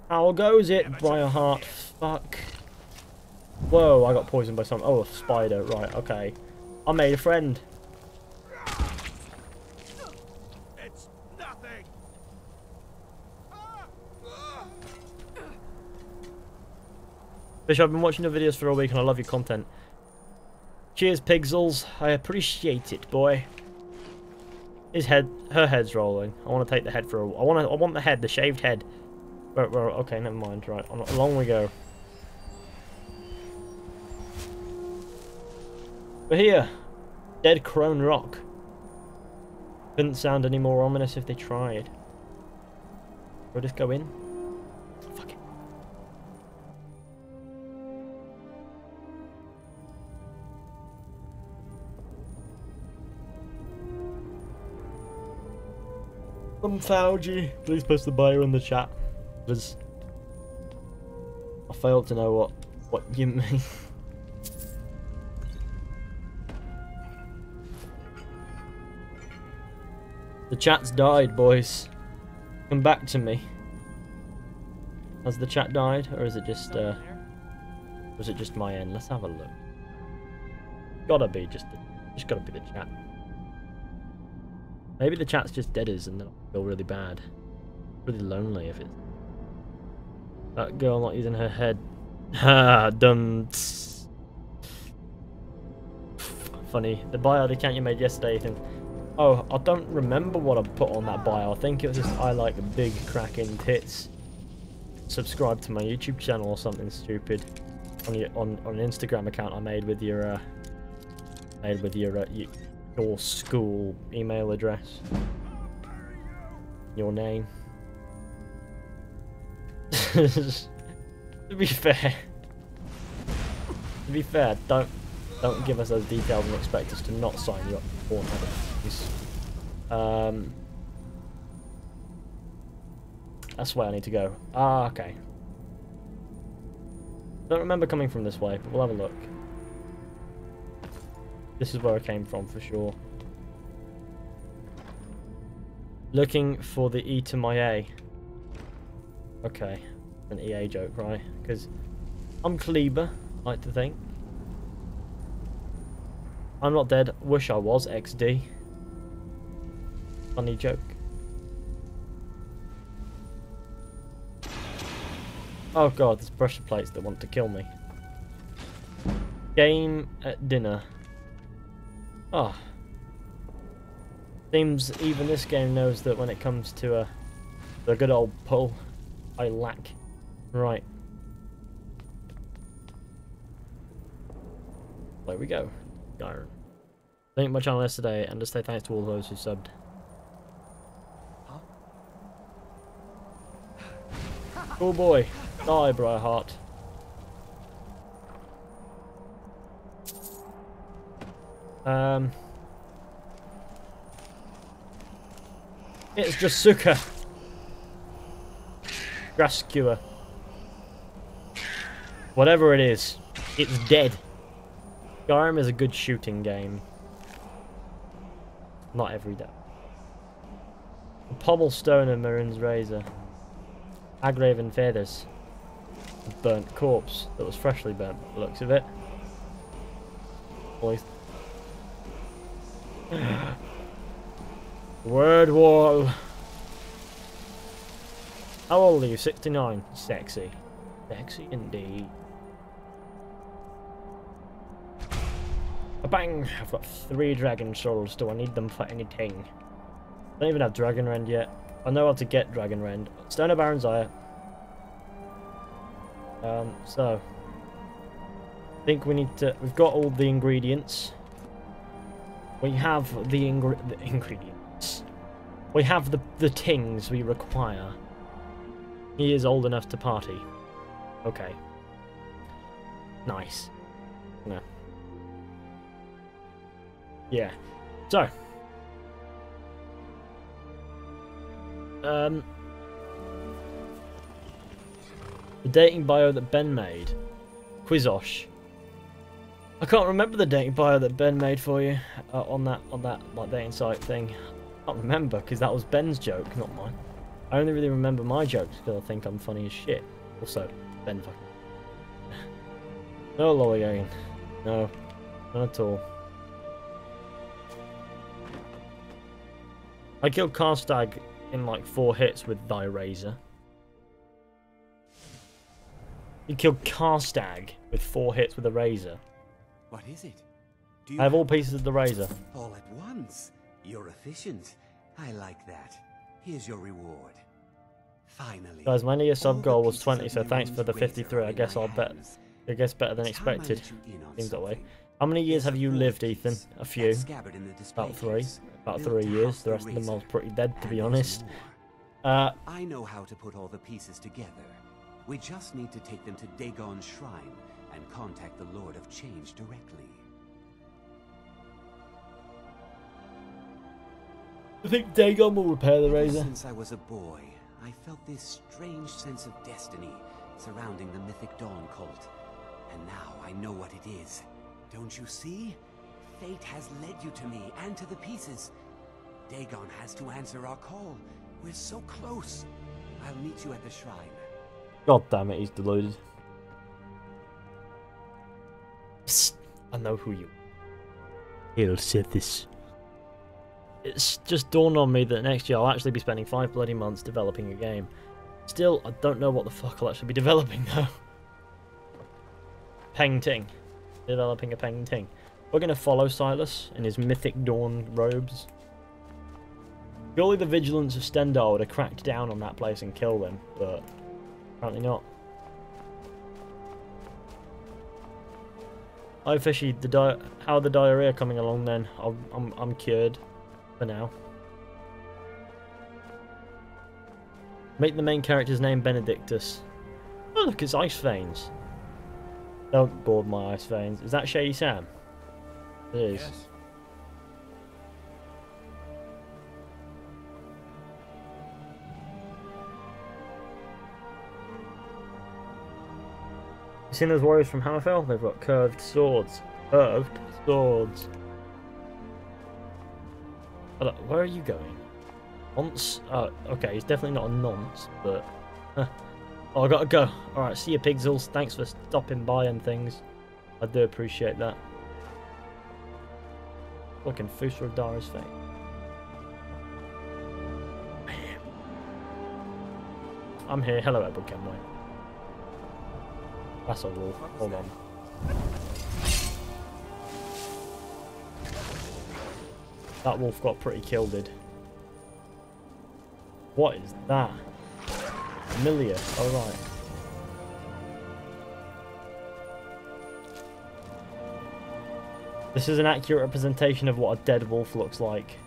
How goes it, Briarheart? Fuck. Whoa, I got poisoned by some... Oh, a spider. Right, okay. I made a friend. It's nothing. Fish, I've been watching your videos for a week and I love your content. Cheers, Pixels. I appreciate it, boy. Her head's rolling. I want to take the head for a... I want the head, the shaved head. Okay, never mind. Right, along we go. We're here. Dead Crone Rock. Couldn't sound any more ominous if they tried. We'll just go in. Fuck it. Fauji, please post the bio in the chat. Because I failed to know what you mean. The chat's died, boys. Come back to me. Has the chat died, or is it just my end? Let's have a look. Gotta be just gotta be the chat. Maybe the chat's just deaders and they'll feel really bad. Really lonely if it's... That girl not using her head. Ha, dumb. Funny. The bio account you made yesterday, Ethan. Oh, I don't remember what I put on that bio. I think it was just, I like big cracking tits. Subscribe to my YouTube channel or something stupid. On an Instagram account I made with your your school email address. Your name. To be fair, don't give us those details and expect us to not sign you up for Pornhub. That's where I need to go. Ah, okay. Don't remember coming from this way, but we'll have a look. This is where I came from for sure. Looking for the E to my A. Okay. An EA joke, right? Because I'm Kleber, I like to think. I'm not dead. Wish I was. XD. Funny joke. Oh god, there's pressure plates that want to kill me. Game at dinner. Oh. Seems even this game knows that when it comes to the good old pull, I lack. Right. There we go. Skyrim. Link my channel yesterday and just say thanks to all those who subbed. Oh boy. Die, Briarheart. It's just Suka. Grass skewer. Whatever it is, it's dead. Skyrim is a good shooting game. Not every day. A Pobblestone and Maroon's Razor. Agraven Feathers. A burnt corpse that was freshly burnt by the looks of it. Boys. Word wall. How old are you? 69. Sexy. Sexy indeed. A bang! I've got 3 dragon souls. Do I need them for anything? I don't even have Dragon Rend yet. I know how to get Dragon Rend. Stone of Baron's Ire. So I think we need to. We've got all the ingredients. We have the ingredients. We have the things we require. He is old enough to party. Okay. Nice. No. Yeah. So. The dating bio that Ben made. Quizosh. I can't remember the dating bio that Ben made for you on that like dating site thing. I can't remember because that was Ben's joke, not mine. I only really remember my jokes because I think I'm funny as shit. Also, Ben fucking. No lollygagging. No, not at all. I killed Karstag in like 4 hits with thy razor. You killed Karstag with 4 hits with a razor. What is it? I have all pieces of the razor. All at once. You're efficient. I like that. Here's your reward. Finally. Guys, my near sub goal was 20, pieces so of thanks for the Maroon's 53. I razor guess in I'll my bet. hands. I guess better than Time I let expected. you in on Seems that way. something. How many years There's have you lived, wolf Ethan? piece, A few. that scabbard in the display About 3. case. About Built 3 to years. house The rest of them I razor. was pretty dead, to And be there's honest. more. I know how to put all the pieces together. We just need to take them to Dagon's shrine and contact the Lord of Change directly. I think Dagon will repair the Ever razor. since I was a boy, I felt this strange sense of destiny surrounding the Mythic Dawn cult. And now I know what it is. Don't you see? Fate has led you to me and to the pieces. Dagon has to answer our call. We're so close. I'll meet you at the shrine. God damn it, he's deluded. Psst, I know who you are. He'll say this. It's just dawned on me that next year I'll actually be spending 5 bloody months developing a game. Still, I don't know what the fuck I'll actually be developing though. Painting. Developing a painting. We're going to follow Silas in his mythic dawn robes. Surely the vigilance of Stendar would have cracked down on that place and killed them, but apparently not. Hi Fishy, how are the diarrhea coming along then? I'm cured for now. Make the main character's name Benedictus. Oh look, it's Ice Veins. Don't board my Ice Veins. Is that Shady Sam? It is. Yes. You seen those warriors from Hammerfell? They've got curved swords. Curved swords. Hold up, where are you going? Nonce? Oh, okay, he's definitely not a nonce, but... Oh, I gotta go. Alright, see you, Pigzels. Thanks for stopping by and things. I do appreciate that. Fucking Fusra Dara's fate. I'm here. Hello, Edward Kenway. That's a wolf. Hold on. That wolf got pretty killed. What is that? Amelia. Alright. This is an accurate representation of what a dead wolf looks like.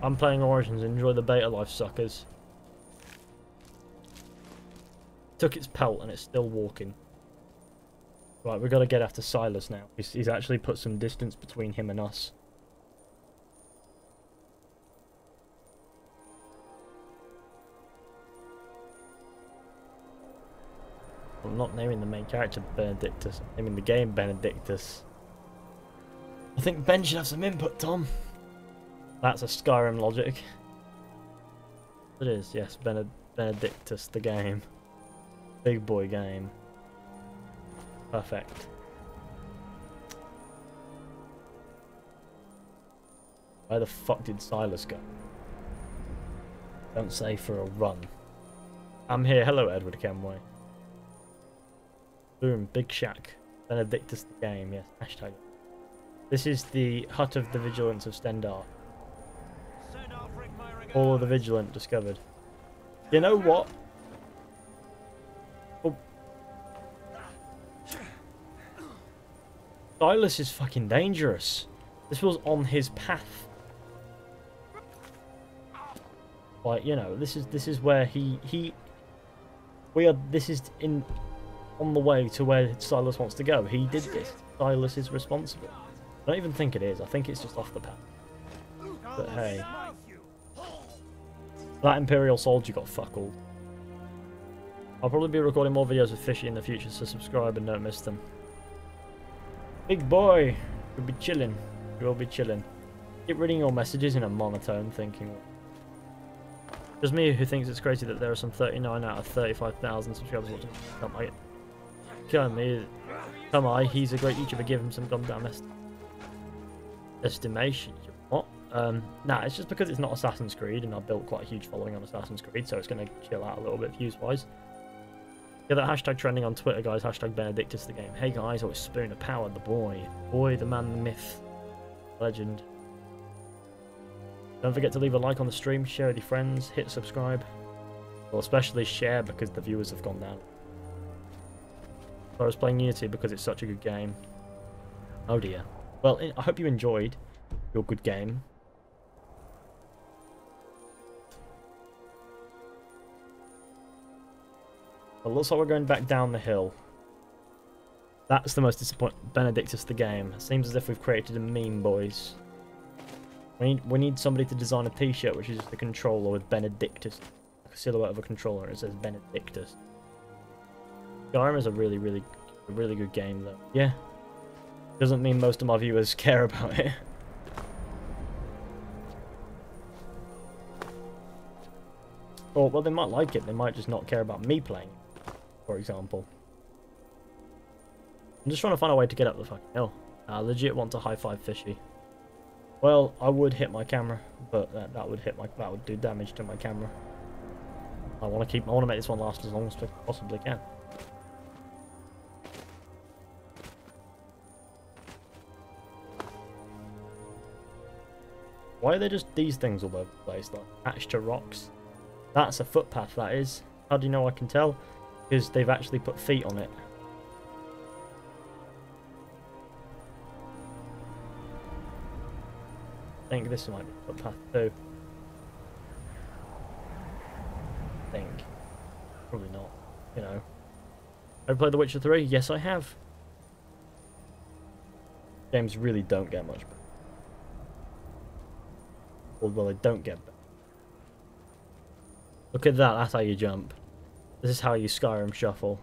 I'm playing Origins. Enjoy the beta life, suckers. Took its pelt and it's still walking. Right, we've got to get after Silas now. He's actually put some distance between him and us. I'm not naming the main character Benedictus. I'm naming the game Benedictus. I think Ben should have some input, Tom. That's a Skyrim logic. It is, yes. Benedictus, the game. Big boy game. Perfect. Where the fuck did Silas go? Don't say for a run. I'm here. Hello, Edward Kenway. Boom. Big Shack. Benedictus the game. Yes. Hashtag. This is the Hut of the Vigilance of Stendar. All of the Vigilant discovered. You know what? Oh. Silas is fucking dangerous. This was on his path. Like, you know, this is where this is on the way to where Silas wants to go. He did this. Silas is responsible. I don't even think it is. I think it's just off the path. But hey. That Imperial soldier got fuck all. I'll probably be recording more videos with Fizhy in the future, so subscribe and don't miss them. Big boy! You'll be chilling. You will be chilling. Keep reading your messages in a monotone, thinking... Just me who thinks it's crazy that there are some 39 out of 35,000 subscribers watching. Come on, he's a great YouTuber, give him some goddamn estimation. What? Nah, it's just because it's not Assassin's Creed, and I've built quite a huge following on Assassin's Creed, so it's going to chill out a little bit views-wise. Yeah, that hashtag trending on Twitter, guys, hashtag Benedictus the game. Hey guys, oh, it's Spoon of Power, the boy. Boy, the man, the myth. Legend. Don't forget to leave a like on the stream, share with your friends, hit subscribe. Well, especially share because the viewers have gone down. I was playing Unity because it's such a good game. Oh dear. Well, I hope you enjoyed your good game. Well, looks like we're going back down the hill. That's the most disappointing. Benedictus the game. Seems as if we've created a meme, boys. We need somebody to design a t-shirt which is just a controller with Benedictus. Like a silhouette of a controller and it says Benedictus. Skyrim is a really good game though. Yeah. Doesn't mean most of my viewers care about it. Or, well, they might like it. They might just not care about me playing it, for example. I'm just trying to find a way to get up the fucking hill. I legit want to high-five Fizhy. Well, I would hit my camera, but that would do damage to my camera. I want to make this one last as long as I possibly can. Why are there just these things all over the place, like attached to rocks? That's a footpath, that is. How do you know I can tell? Because they've actually put feet on it. I think this might be a footpath too. I think. Probably not. You know. Have I played The Witcher 3? Yes, I have. Games really don't get much better. Well, they don't get better. Look at that, that's how you jump. This is how you Skyrim shuffle.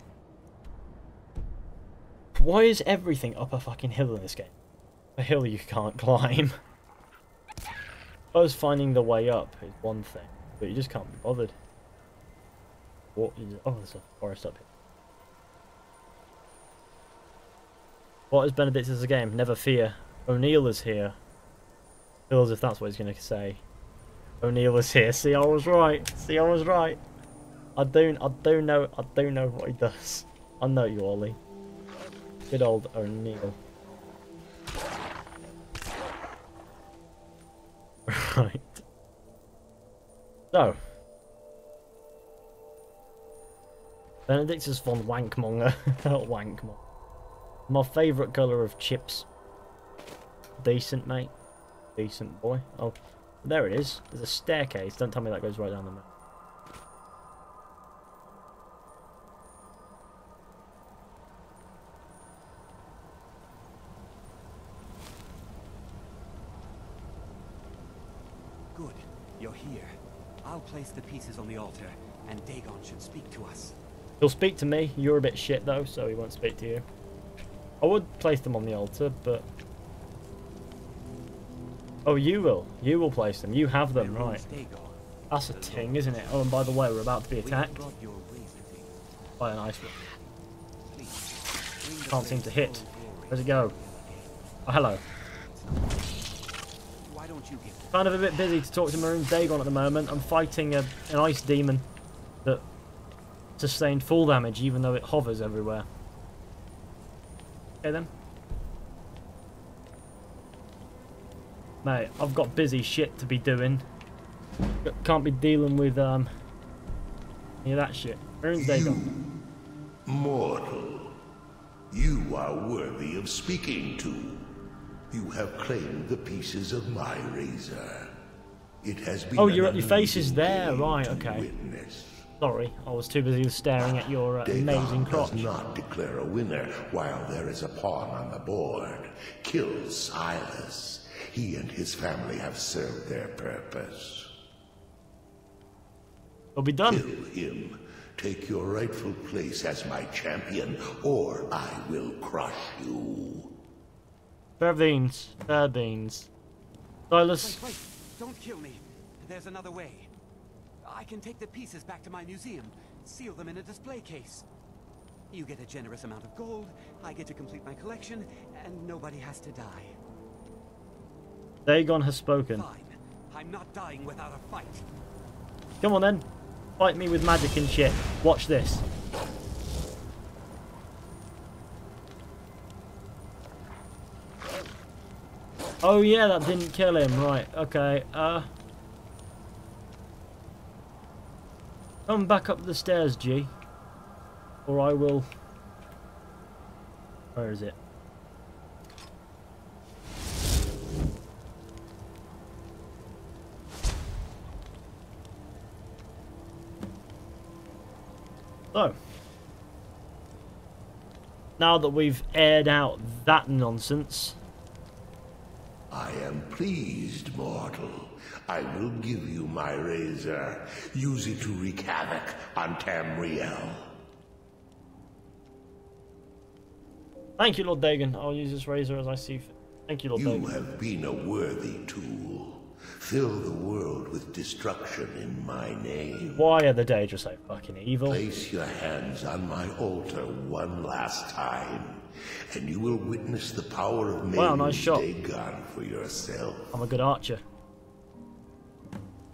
Why is everything up a fucking hill in this game? A hill you can't climb. I suppose finding the way up is one thing, but you just can't be bothered. What is... Oh, there's a forest up here. What is Benedictus as a game? Never fear. O'Neill is here. Feels as if that's what he's going to say. O'Neill is here. See, I was right. See, I was right. I do know what he does. I know you, Ollie. Good old O'Neill. Right. So. Benedictus von Wankmonger. Wankmonger. My favourite colour of chips. Decent, mate. Decent boy. Oh, there it is. There's a staircase. Don't tell me that goes right down the map. Good. You're here. I'll place the pieces on the altar, and Dagon should speak to us. He'll speak to me. You're a bit shit though, so he won't speak to you. I would place them on the altar, but... Oh, you will. You will place them. You have them, right. That's a ting, isn't it? Oh, and by the way, we're about to be attacked by an ice one. Can't seem to hit. Where's it go? Oh, hello. Kind of a bit busy to talk to Maroon's Dagon at the moment. I'm fighting an ice demon that sustained full damage even though it hovers everywhere. Okay then. Mate, I've got busy shit to be doing. Can't be dealing with any of that shit. Maroon's Dagon. Mortal, you are worthy of speaking to. You have claimed the pieces of my razor. It has been. Oh, your face is there, right? Okay. Witness. Sorry, I was too busy staring at your amazing crotch. Does not declare a winner while there is a pawn on the board. Kill Silas. He and his family have served their purpose. It'll be done. Kill him. Take your rightful place as my champion, or I will crush you. Fair beans. Fair beans. Silas. Wait, don't kill me. There's another way. I can take the pieces back to my museum, seal them in a display case. You get a generous amount of gold, I get to complete my collection, and nobody has to die. Dagon has spoken. Fine. I'm not dying without a fight. Come on then. Fight me with magic and shit. Watch this. Oh yeah, that didn't kill him. Right, okay. Come back up the stairs, G. Or I will... Where is it? So, now that we've aired out that nonsense... I am pleased, mortal. I will give you my razor. Use it to wreak havoc on Tamriel. Thank you, Lord Dagon. I'll use this razor as I see fit. Thank you, Lord Dagon. You have been a worthy tool. Fill the world with destruction in my name. Why are the Daedra so fucking evil? Place your hands on my altar one last time, and you will witness the power of Wow, nice shot. Dagon for yourself. I'm a good archer.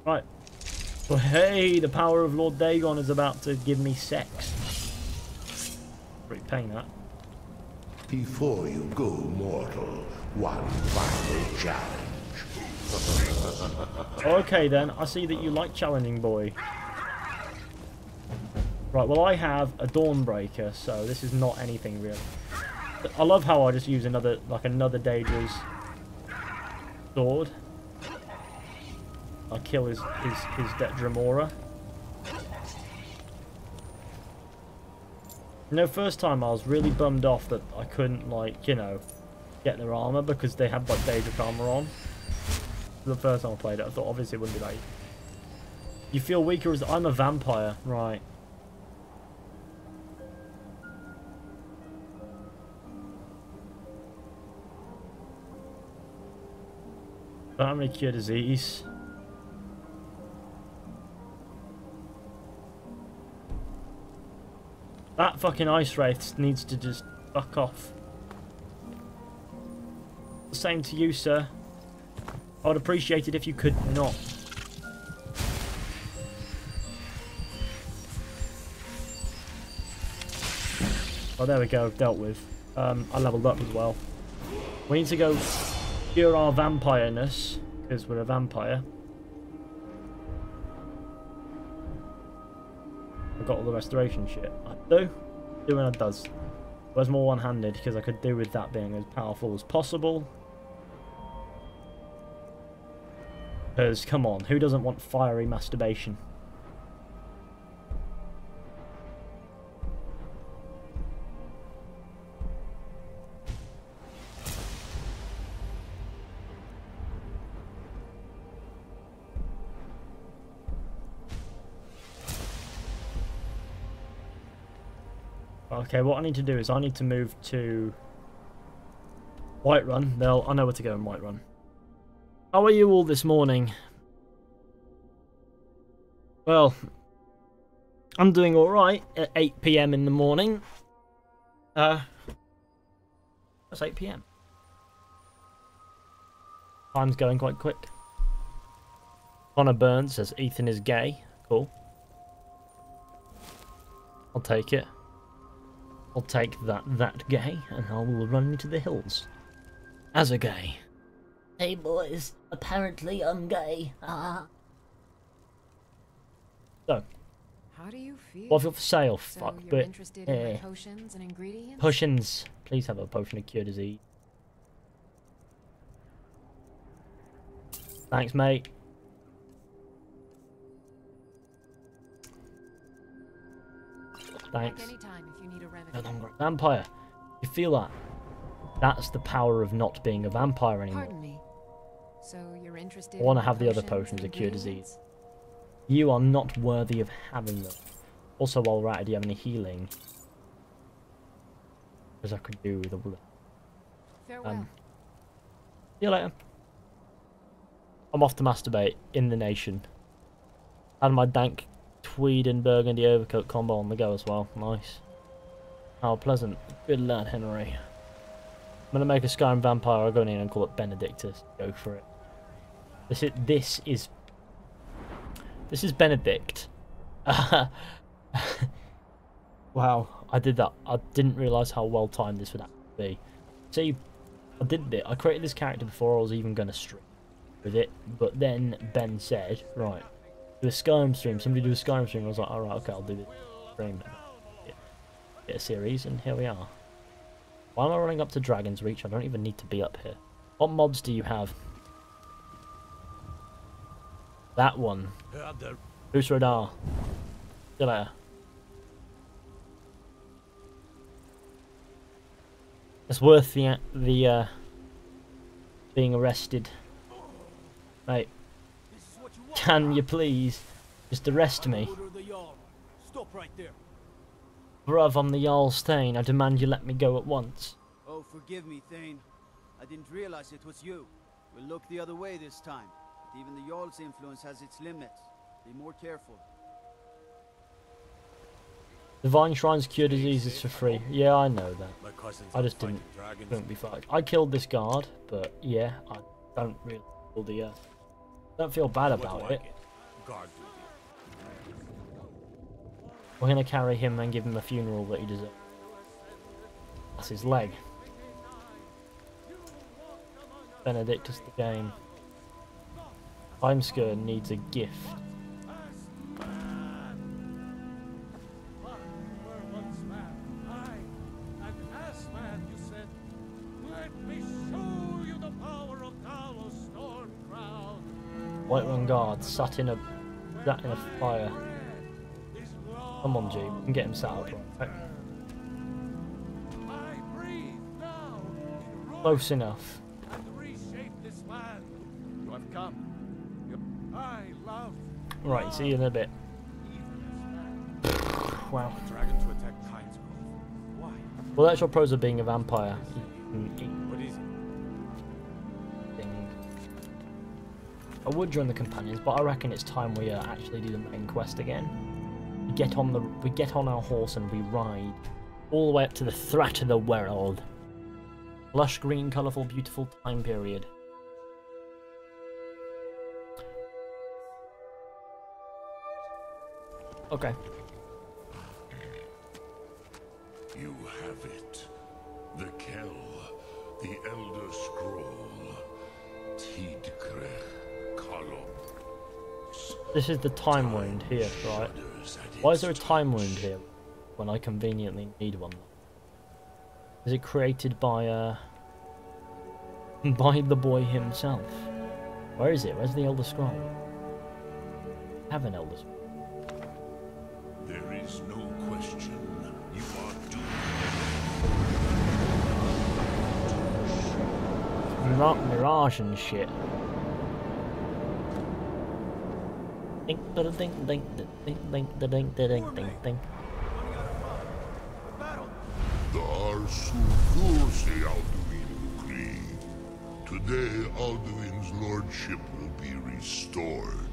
Right. Well, hey, the power of Lord Dagon is about to give me sex. Pretty paying that. Before you go, mortal, one final challenge. Okay then, I see that you like challenging, boy. Right, well I have a Dawnbreaker, so this is not anything real. I love how I just use another Daedra's sword. I'll kill his Dramora. You know, first time I was really bummed off that I couldn't, like, you know, get their armor because they had, like, Daedric armor on. The first time I played it, I thought obviously it wouldn't be like... You feel weaker as... I'm a vampire, right. Don't have any cure disease. That fucking ice wraith needs to just fuck off. The same to you, sir. I would appreciate it if you could not. Oh, there we go. Dealt with. I leveled up as well. We need to go cure our vampireness, because we're a vampire. I've got all the restoration shit. I do. Do and it does. Where's more one-handed, because I could do with that being as powerful as possible. Because, come on, who doesn't want fiery masturbation? Okay, what I need to do is I need to move to Whiterun. I know where to go in Whiterun. How are you all this morning? Well, I'm doing alright at 8 PM in the morning. That's 8 PM. Time's going quite quick. Connor Burns says Ethan is gay. Cool. I'll take it. I'll take that gay, and I will run into the hills. As a gay. Hey boys, apparently I'm gay. Ah. So. How do you feel? What have you got for sale? So Fuck, you're but interested in my potions and ingredients? potions. Please have a potion of cure disease. Thanks, mate. Thanks. Anytime if you need a remedy. No longer a vampire. You feel that? That's the power of not being a vampire anymore. Pardon me. So you're interested I want to in have the other potions potions and of cure ingredients? disease. You are not worthy of having them. Also, while we're at it, do you have any healing? Because I could do with all that. Farewell. See you later. I'm off to masturbate in the nation. Had my dank tweed and burgundy overcoat combo on the go as well. Nice. How pleasant. Good lad, Henry. I'm gonna make a Skyrim vampire. I'll go in and call it Benedictus. Go for it. This is Benedict. Wow, I did that. I didn't realise how well timed this would have to be. See, I did it. I created this character before I was even going to stream with it, but then Ben said, right, do a Skyrim stream. Somebody do a Skyrim stream. I was like, alright, okay, I'll do this stream. Get a series, and here we are. Why am I running up to Dragon's Reach? I don't even need to be up here. What mods do you have? That one. Bruce Radar. See you later. It's worth the being arrested. Mate. Can you please just arrest me? Stop right there. Bruv, I'm the Jarl's Thane. I demand you let me go at once. Oh, forgive me, Thane. I didn't realize it was you. We'll look the other way this time. But even the Jarl's influence has its limits. Be more careful. Divine Shrines cure diseases for free. Yeah, I know that. I just couldn't be fucked. I killed this guard, but yeah, I don't really feel don't feel bad about it. We're gonna carry him and give him a funeral that he deserves. That's his leg. Benedictus the game. Timescur needs a gift. Whiterun guard sat in a fire. Come on, G, we can get him sat up right. Close enough. Right, see you in a bit. Wow. Well, that's your pros of being a vampire. What is it? I would join the companions, but I reckon it's time we actually do the main quest again. We get on our horse and we ride all the way up to the threat of the world. Lush green, colourful, beautiful time period. Okay. You have it. The Kell, the Elder Scroll. Tidkrech Kolom. This is the time wound here, right? Why is there a time wound here when I conveniently need one? Is it created by the boy himself? Where is it? Where's the Elder Scroll? I have an Elder Scroll. There is no question. You are doomed. Not Mirage and shit. Ding ding ding ding ding ding ding ding ding ding. Today, Alduin's lordship will be restored.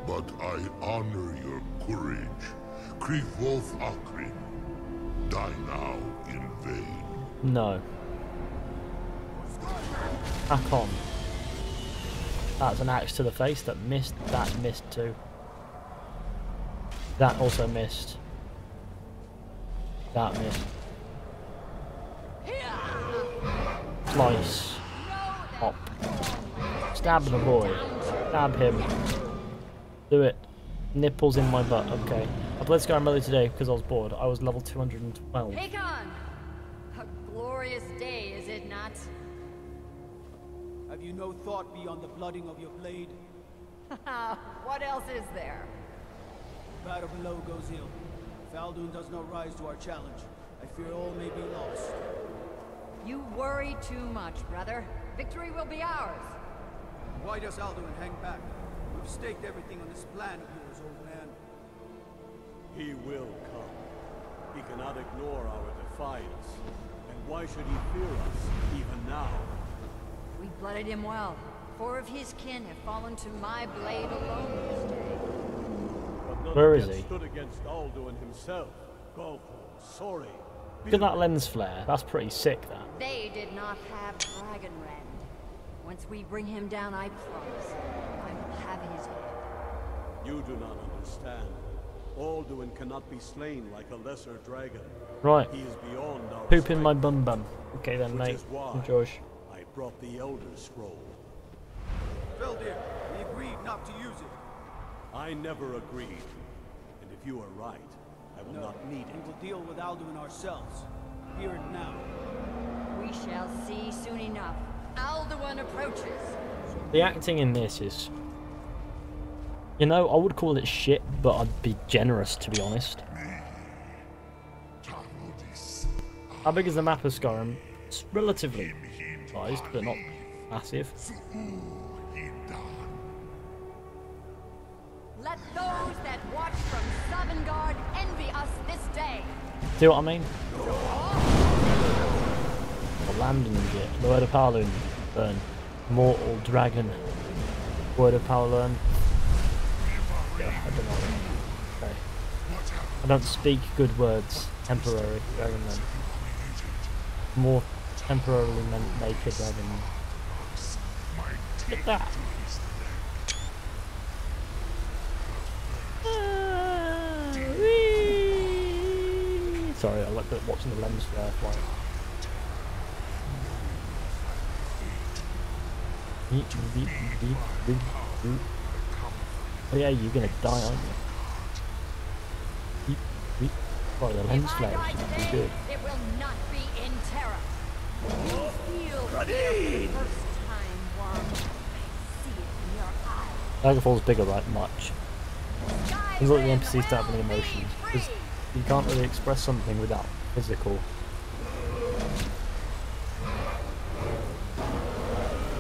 But I honor your courage. Krivoth Akrin, die now in vain. No. Back on. That's an axe to the face that missed. That missed too. That also missed. That missed. Slice. Hop. Stab the boy. Stab him. Do it. Nipples in my butt. Okay. I played Skyrim earlier today because I was bored. I was level 212. Take on! A glorious day, is it not? Have you no thought beyond the blooding of your blade? What else is there? Battle below goes ill. If Alduin does not rise to our challenge, I fear all may be lost. You worry too much, brother. Victory will be ours. Why does Alduin hang back? We've staked everything on this plan of yours, old man. He will come. He cannot ignore our defiance. And why should he fear us, even now? We blooded him well. 4 of his kin have fallen to my blade alone this day. But none Where is yet he? stood against Alduin himself. Go, sorry. Look at that lens flare. That's pretty sick, that. They did not have Dragon Rend. Once we bring him down, I promise, I will have his head. You do not understand. Alduin cannot be slain like a lesser dragon. Right. He is beyond our Poop in my strength. bum bum. Okay then, Which mate. is why Josh. I brought the Elder Scroll. Veldir, we agreed not to use it. I never agreed. And if you are right, I will not need We it. will deal with Alduin ourselves. Here and now. We shall see soon enough. Alduin approaches. The acting in this is... You know, I would call it shit, but I'd be generous, to be honest. How big is the map of Skyrim? It's relatively sized, but not massive. Let those that watch from Sovngarde envy us this day. See what I mean? The landing bit. The word of power learn. Mortal dragon. Word of power learn. Yeah, I don't know. Okay. I don't speak good words. Temporary dragon then. More temporarily naked dragon. Look at that. Sorry, I like watching the lens flare fly. Oh yeah, you're gonna die, aren't you? Oh, the lens flare is pretty good. It will not be in terror. You feel for the first time, Worm. I see it in your eyes. Daggerfall's bigger, right? Much. Things like the NPCs start having emotions. Because you can't really express something without physical.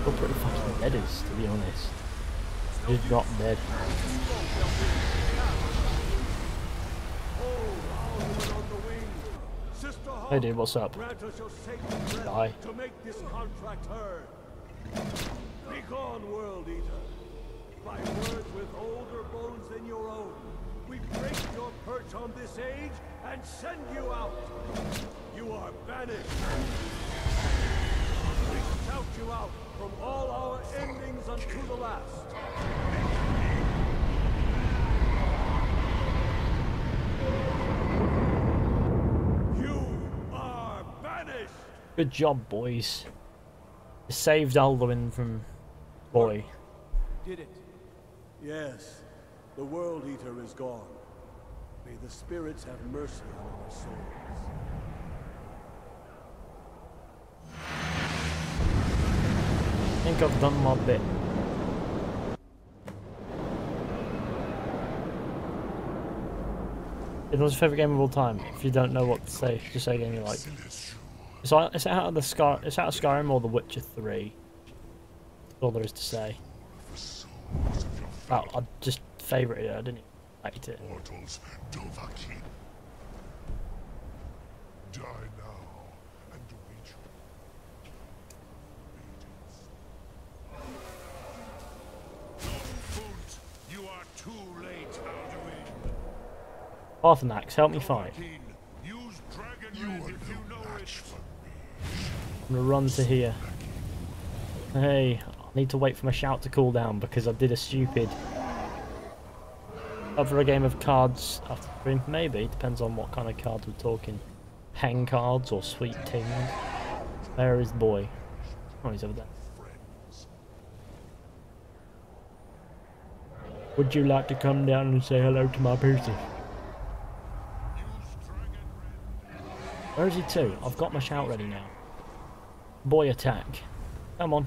You're pretty fucking dead, is, to be honest. He's not dead. Hey dude, what's up? Die. To make this contract heard. Begone, World Eater. By words with older bones than your own, we break your perch on this age and send you out. You are banished. We shout you out from all our endings unto the last. Good job, boys. You saved Alduin from boy. Did it? Yes. The World Eater is gone. May the spirits have mercy on our souls. I think I've done my bit. It was your favourite game of all time. If you don't know what to say, just say a game you like. So it's out of Skyrim or The Witcher 3. That's all there is to say. Oh, I just favourited it. I didn't even rate it. die now and wait your you are too late, Alduin. Parthenax, help me fight. Use dragon red if you know it. I'm gonna run to here. Hey, I need to wait for my shout to cool down because I did a stupid... Up for a game of cards after stream? Maybe, depends on what kind of cards we're talking. Hang cards or sweet tings. Where is the boy? Oh, he's over there. Would you like to come down and say hello to my person? Where is he to? I've got my shout ready now. Boy attack. Come on.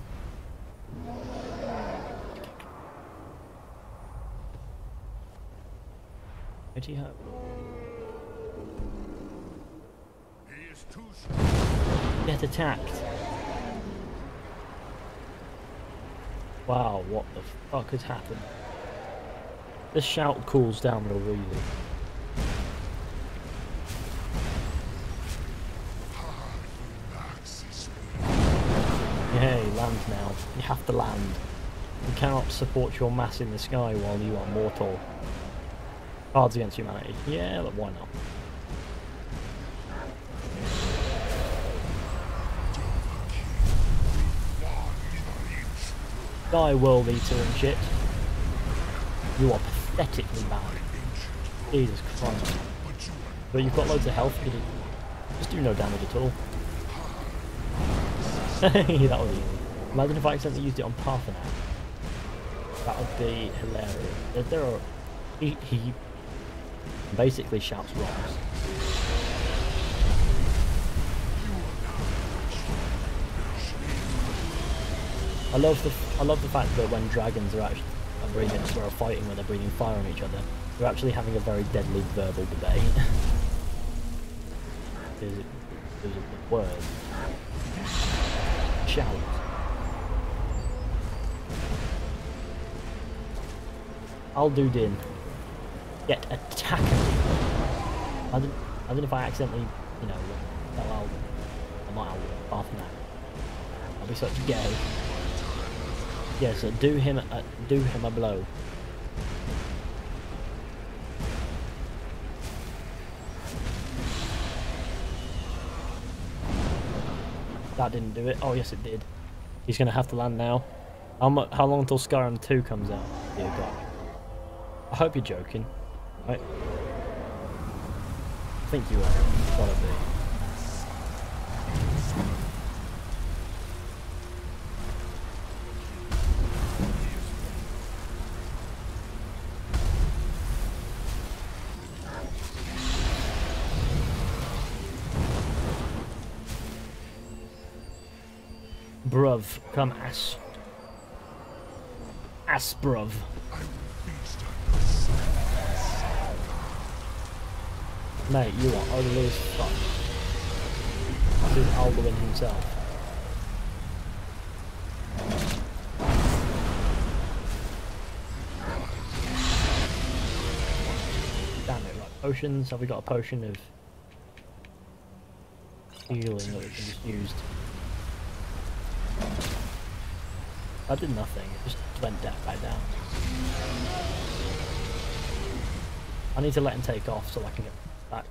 Where'd he hurt? Get attacked. Wow, what the fuck has happened? This shout cools down real easy. Hey, land now. You have to land. You cannot support your mass in the sky while you are mortal. Cards Against Humanity. Yeah, but why not? Die, World Eater and shit. You are pathetically bad. Jesus Christ. But you've got loads of health. You just do no damage at all. Hey, that was easy. Imagine if I accidentally used it on Parthenax. That would be hilarious. There are... He basically shouts rocks. I love the fact that when dragons are actually fighting when they're breathing fire on each other, they're actually having a very deadly verbal debate. There's a word. Shout. Alduin. Get attacked. I don't know if I accidentally, you know, tell I'm not Alduin. I'll be such gay. Yeah, so do him a blow. That didn't do it. Oh yes, it did. He's gonna have to land now. How long until Skyrim 2 comes out? Dear God. I hope you're joking. Right? I think you are. Gotta be. Bruv, come ass. Ass bruv. Mate, you are ugly as fuck. This is Alduin himself. Damn it, right. Potions. Have we got a potion of healing that we can just use? I did nothing, it just went back down. I need to let him take off so I can get back.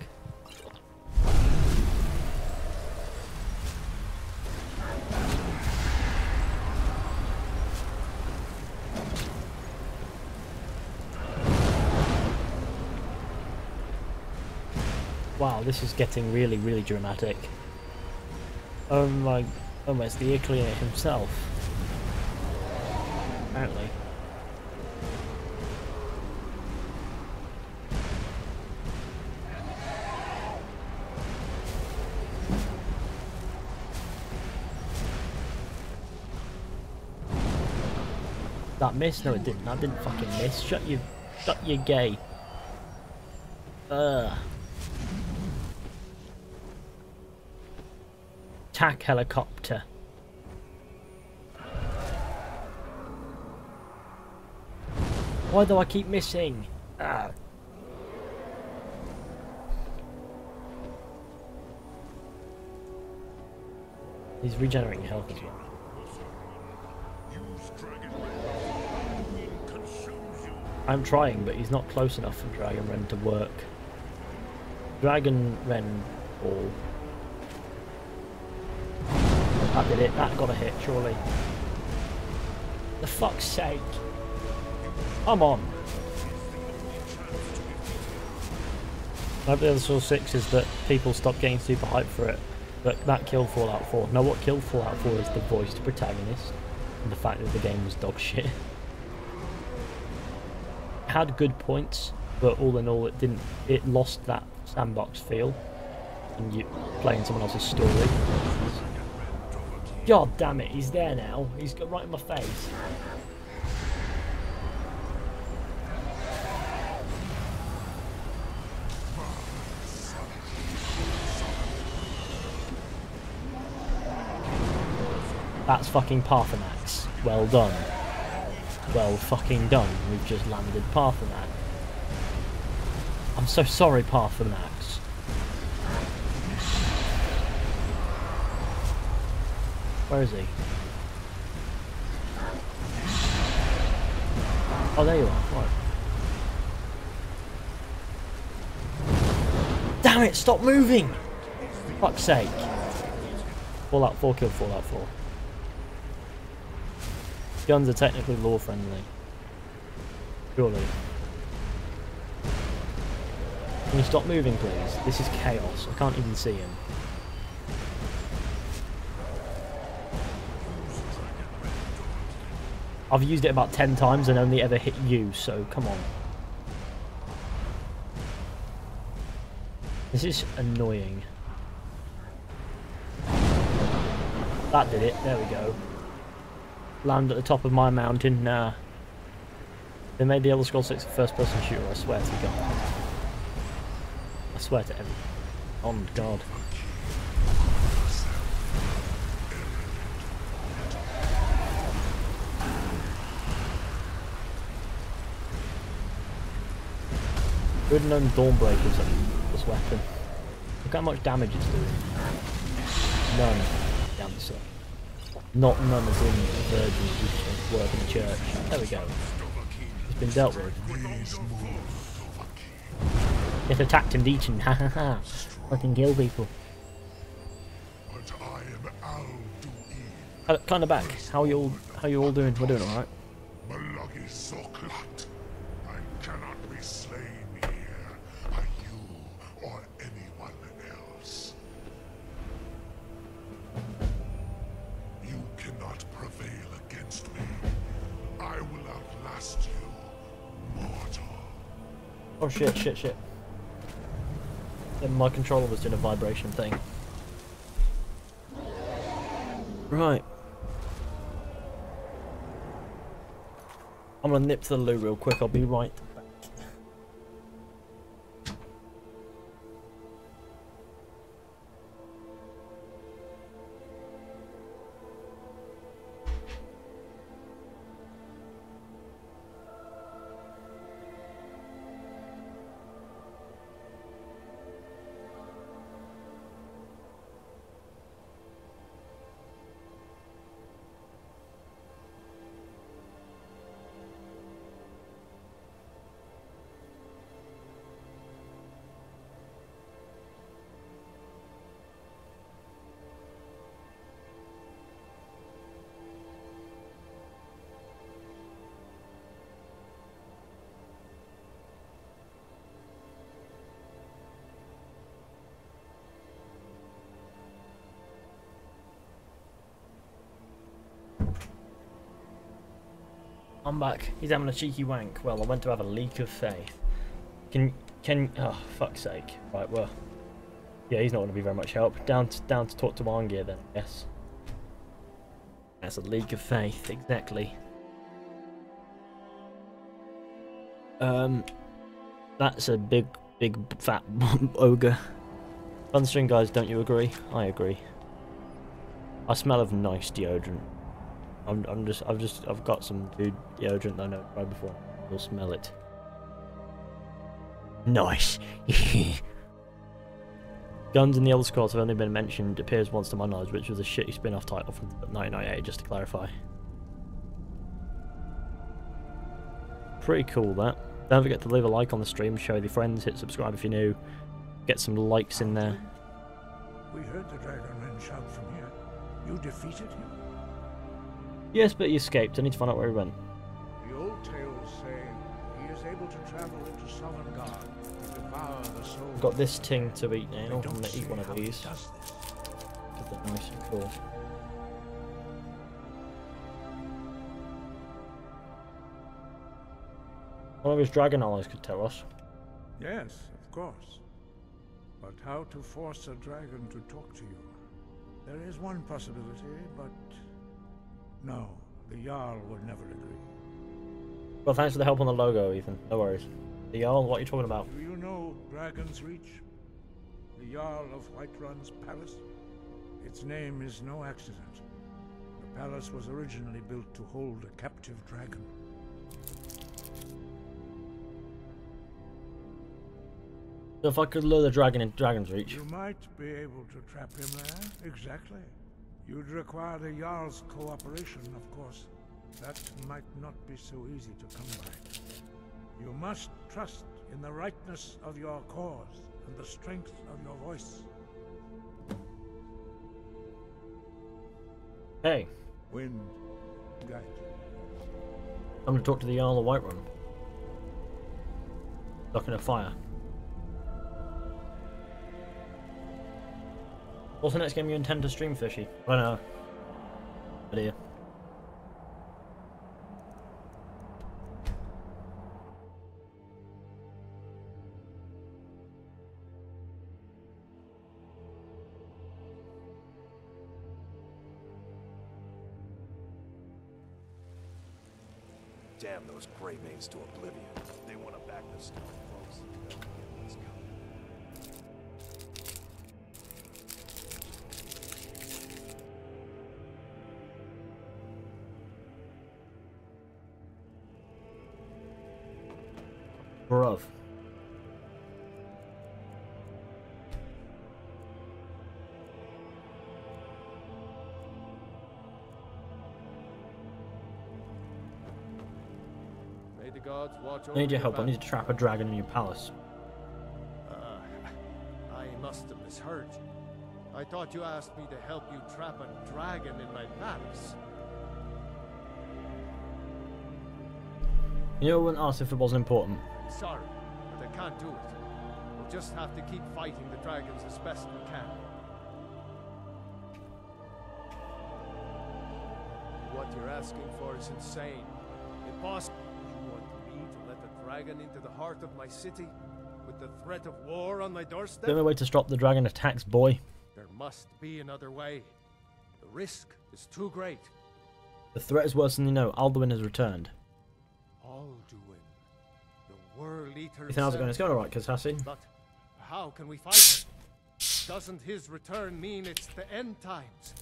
Wow, this is getting really, really dramatic. Oh my, it's the ear cleaner himself. Apparently. That missed? No, it didn't. That didn't fucking miss. Shut your gay. Attack helicopter. Why do I keep missing? He's regenerating health as well. I'm trying, but he's not close enough for Dragon Ren to work. Dragon Ren Ball. That did it. That got a hit, surely. For fuck's sake. Come on. I hope the other Soul 6 is that people stop getting super hyped for it. But that killed Fallout 4. Now what killed Fallout 4 is the voiced protagonist. And the fact that the game was dog shit. It had good points, but all in all it lost that sandbox feel. And you playing someone else's story. God damn it, he's there now. He's got right in my face. That's fucking Parthenax. Well done. Well fucking done. We've just landed Parthenax. I'm so sorry, Parthenax. Where is he? Oh, there you are. Right. Damn it, stop moving! Fuck's sake. Fallout 4 killed Fallout 4. Guns are technically lore friendly. Surely. Can you stop moving, please? This is chaos. I can't even see him. I've used it about 10 times and only ever hit you, so come on. This is annoying. That did it. There we go. Land at the top of my mountain. Nah. They made the Elder Scrolls 6 a first-person shooter, I swear to God. I swear to everything. On God. Good known Dawnbreaker's this weapon. Look how much damage it's doing. None. The answer. Not none as in virgins who work in the church. There we go. It's been dealt with. Get attacked and eaten. Ha ha ha. I can kill people. Kind of back. How you all doing? We're doing alright. Oh shit, shit, shit. Then my controller was doing a vibration thing. Right. I'm gonna nip to the loo real quick, I'll be right back. I'm back. He's having a cheeky wank. Well, I went to have a leak of faith. Oh, fuck's sake. Right, well. Yeah, he's not going to be very much help. Down to talk to Arngeir then, yes. That's a leak of faith, exactly. That's a big fat ogre. Sunstring guys, don't you agree? I agree. I smell of nice deodorant. I've got some deodorant that I know tried before. You'll smell it. Nice. Guns in the Elder Scrolls have only been mentioned, appears once to my knowledge, which was a shitty spin-off title from 1998, just to clarify. Pretty cool, that. Don't forget to leave a like on the stream, show your friends, hit subscribe if you're new, get some likes in there. We heard the dragonman shout from here. You defeated him? Yes, but he escaped. I need to find out where he went. The old tales say he is able to travel into Sovngarde and devour the soul. I've got this ting to eat now. I'm going to eat one of these. Because they're nice and cool. One of his dragon allies could tell us. Yes, of course. But how to force a dragon to talk to you? There is one possibility, but no, the Jarl would never agree. Well, thanks for the help on the logo, Ethan. No worries. The Jarl, what are you talking about? Do you know Dragon's Reach? The Jarl of Whiterun's palace? Its name is no accident. The palace was originally built to hold a captive dragon. So if I could lure the dragon into Dragon's Reach. You might be able to trap him there, exactly. You'd require the Jarl's cooperation, of course. That might not be so easy to come by. You must trust in the rightness of your cause and the strength of your voice. Hey. Wind, guide. I'm going to talk to the Jarl of Whiterun. Stuck in a fire. What's the next game you intend to stream, Fishy? I don't know. Idea. Damn those gray mains to oblivion. They want to back this stupid folks. Let's go. Bruv. May the gods watch over I need your help. I need to trap a dragon in your palace. I must have misheard you. I thought you asked me to help you trap a dragon in my palace. You know, I wouldn't ask if it wasn't important. Sorry, but I can't do it. We'll just have to keep fighting the dragons as best we can. What you're asking for is insane. Impossible. You want me to let the dragon into the heart of my city? With the threat of war on my doorstep? The only way to stop the dragon attacks, boy. There must be another way. The risk is too great. The threat is worse than you know. Alduin has returned. Alduin, the World Eater. Ethan, how's it going? It's going alright, Kasassi. But how can we fight him? Doesn't his return mean it's the end times?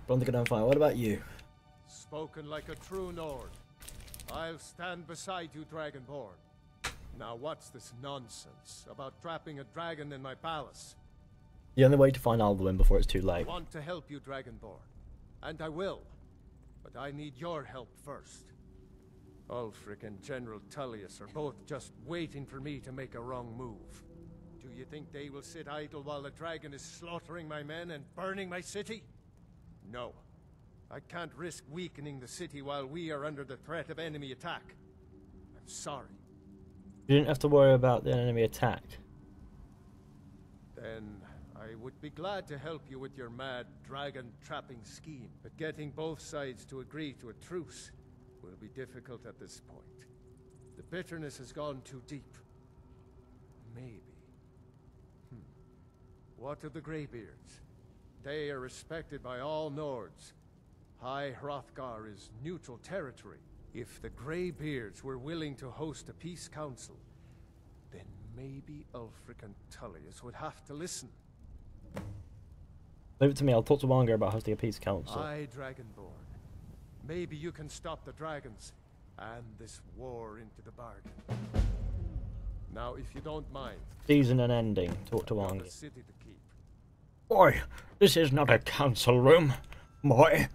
Run the gun fire. What about you? Spoken like a true Nord. I'll stand beside you, Dragonborn. Now what's this nonsense about trapping a dragon in my palace? The only way to find Alduin before it's too late. I want to help you, Dragonborn. And I will. But I need your help first. Ulfric and General Tullius are both just waiting for me to make a wrong move. Do you think they will sit idle while the dragon is slaughtering my men and burning my city? No. I can't risk weakening the city while we are under the threat of enemy attack. I'm sorry. You didn't have to worry about the enemy attack. Then I would be glad to help you with your mad dragon trapping scheme, but getting both sides to agree to a truce will be difficult at this point. The bitterness has gone too deep. Maybe. What of the Greybeards? They are respected by all Nords. High Hrothgar is neutral territory. If the Greybeards were willing to host a peace council, then maybe Ulfric and Tullius would have to listen. Leave it to me. I'll talk to Wanga about hosting a peace council. Aye, Dragonborn. Maybe you can stop the dragons, And this war into the bargain. Now, if you don't mind, Season and ending. Talk to I've got Angie. a city to keep. Boy, this is not a council room. Boy,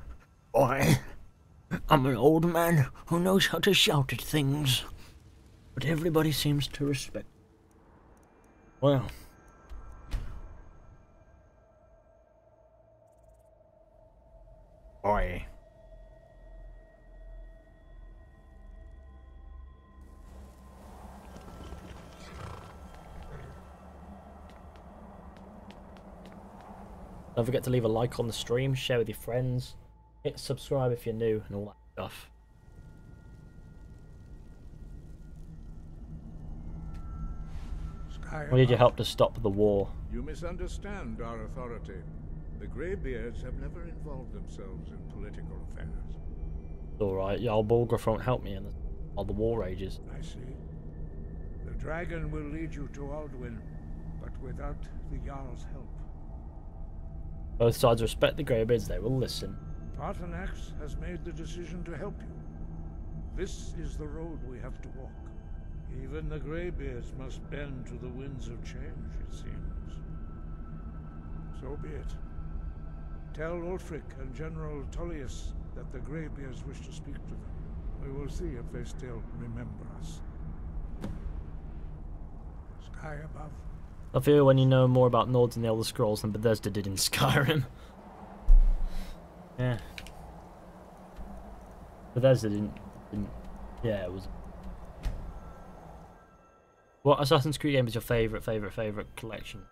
I'm an old man who knows how to shout at things. But everybody seems to respect. Well. Boy. Don't forget to leave a like on the stream, share with your friends, hit subscribe if you're new, and all that stuff. We need your help to stop the war. You misunderstand our authority. The Greybeards have never involved themselves in political affairs. Alright, Jarl Bulgraf won't help me while the war rages. I see. The dragon will lead you to Alduin, but without the Jarl's help. Both sides respect the Greybeards, they will listen. Paarthurnax has made the decision to help you. This is the road we have to walk. Even the Greybeards must bend to the winds of change, it seems. So be it. Tell Ulfric and General Tullius that the Greybeards wish to speak to them. We will see if they still remember us. Sky above. I feel when you know more about Nords and the Elder Scrolls than Bethesda did in Skyrim. Yeah. Bethesda didn't yeah, it was... What Assassin's Creed game is your favourite collection?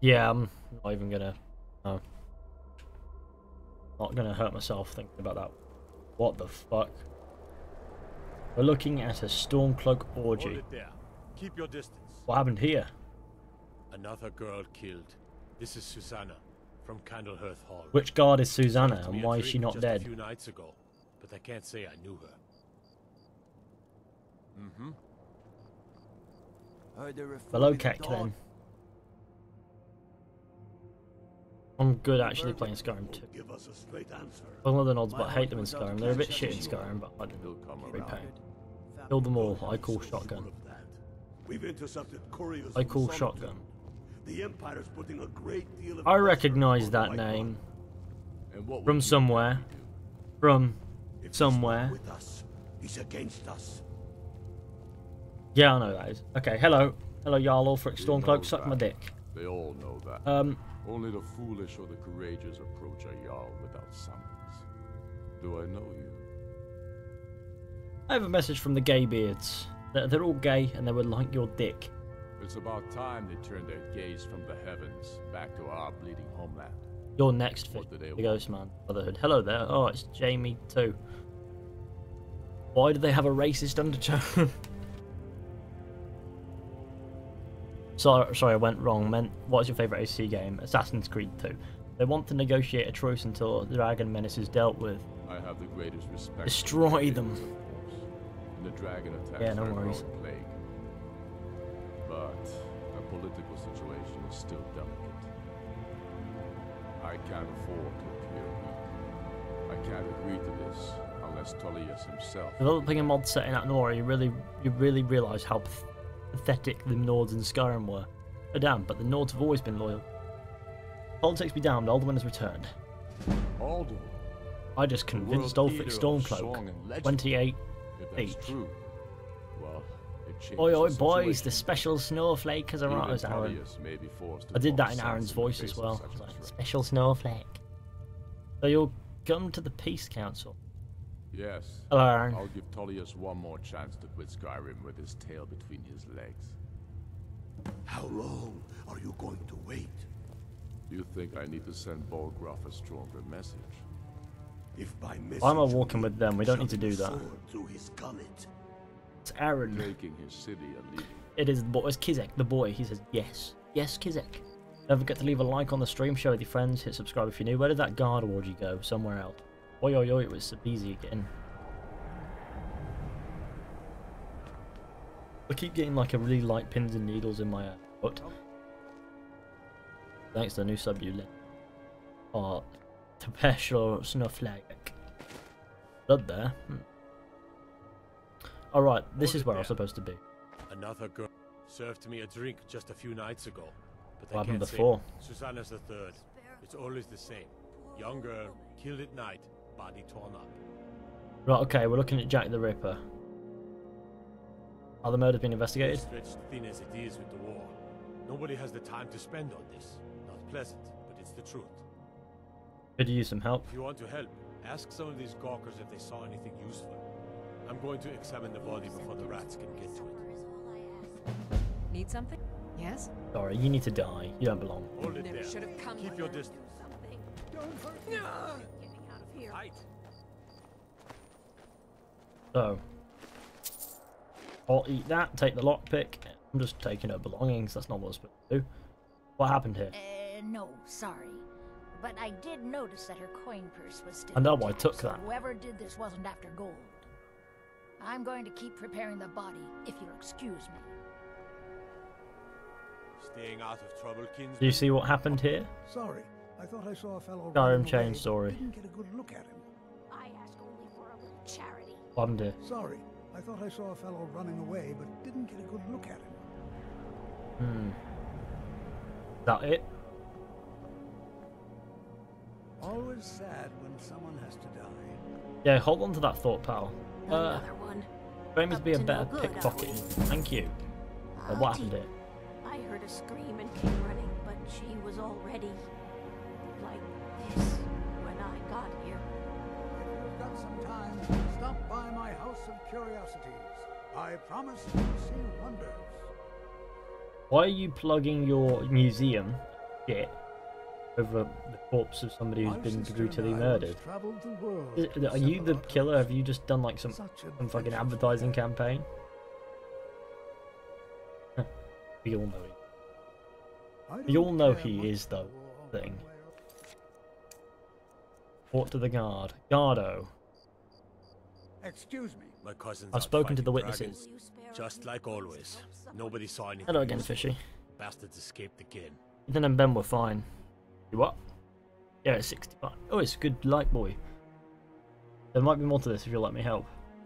Yeah, I'm not even gonna... No. Not gonna hurt myself thinking about that. What the fuck? We're looking at a Stormcloak orgy. Hold it there. Keep your distance. What happened here? Another girl killed. This is Susanna from Candlehearth Hall. Which guard is Susanna and why is she not just dead? A few nights ago, but I can't say I knew her. Hello, Keck, then. I'm good actually playing Skyrim too. Give us a straight answer. I love the Nods, but I hate them in Skyrim. They're a bit shit in Skyrim, but I didn't repay. Kill them all. I call shotgun. We've intercepted couriers. I call shotgun. The Empire's putting a great deal of I recognise that name from somewhere. From somewhere. with us. He's against us. Yeah, I know that is. Okay, hello. Hello, Jarl Ulfric Stormcloak. Suck my dick. They all know that. Only the foolish or the courageous approach a Jarl without summons. Do I know you? I have a message from the Gaybeards. They're all gay and they would like your dick. It's about time they turned their gaze from the heavens back to our bleeding homeland. You're next, Fizhy, the Ghost Man Brotherhood. Hello there. Oh, it's Jamie too. Why do they have a racist undertone? Sorry, I went wrong. What's your favourite AC game? Assassin's Creed 2. They want to negotiate a truce until the dragon menace is dealt with. I have the greatest respect. Destroy them. The dragon attacks yeah, no worries. Plague. But the political situation is still delicate. I can't afford to appear weak. I can't agree to this unless Tullius himself. Developing a mod setting at Nora, you really realise how pathetic the Nords in Skyrim were. Oh damn, but the Nords have always been loyal. Politics be damned, Alduin has returned. Alduin? I just convinced Ulfric Stormcloak. 28 each. True. Well, oi oi boys, the special snowflake has arrived as Aaron. I did that in Aaron's voice as well. Like, special snowflake. So you'll come to the Peace Council? Yes. Hello, Aaron. I'll give Tullius one more chance to quit Skyrim with his tail between his legs. How long are you going to wait? You think I need to send Bulgraf a stronger message? If by Why am I walking with them? We don't need to do that. Through his gullet. It's Aaron. Making his city a leader. It is the boy. It's Kizek, the boy. He says yes. Yes, Kizek. Don't forget to leave a like on the stream, share with your friends, hit subscribe if you're new. Where did that guard orgy go? Somewhere else. Oi oi oi, it was Sabizi again. I keep getting like a really light pins and needles in my foot. Thanks to the new sub you lit. Or special snowflake. Blood there. Alright, this is where I'm supposed to be. Another girl served me a drink just a few nights ago. But What I happened can't before? say Susanna's the third. It's always the same. Young girl, killed at night, body torn up. Right, okay, we're looking at Jack the Ripper. Are the murders being investigated? Stretched thin as it is with the war. Nobody has the time to spend on this. Not pleasant, but it's the truth. Could you use some help? If you want to help, ask some of these gawkers if they saw anything useful. I'm going to examine the body before the rats can get to it. Need something? Yes? Sorry, you need to die. You don't belong. Hold it Never there. should have come. Keep your distance. Don't hurt me. Getting out of here. Right. So, I'll eat that, take the lockpick. I'm just taking her belongings, that's not what I was supposed to do. What happened here? No, sorry. But I did notice that her coin purse was still I know, intact, I took so that. whoever did this wasn't after gold. I'm going to keep preparing the body, if you'll excuse me. Staying out of trouble, kinsman. Do you see what happened here? Sorry, I thought I saw a fellow Skyrim running chain away, but story. didn't get a good look at him. I ask only for a little charity. What happened here? Sorry, I thought I saw a fellow running away, but didn't get a good look at him. Is that it? Always sad when someone has to die. Yeah, hold on to that thought, pal. Another one. Train me to be a Up to better no good, pickpocket. are we? Thank you. What happened here? I heard a scream and came running, but she was already like this when I got here. If you've got some time, stop by my house of curiosities. I promise you'll see wonders. Why are you plugging your museum shit over the corpse of somebody who's been brutally murdered? Are you the killer? Have you just done like some fucking advertising campaign? We all know it. We all know he is though. Thing. Report to the guard. Guardo. Excuse me. My cousins I've out spoken to fighting the witnesses. dragons. Just like always. Nobody saw anything. Hello again, Fishy. Bastards escaped again. Ethan and Ben were fine. You what? Yeah, it's 65. Oh, it's a good light boy. There might be more to this if you'll let me help.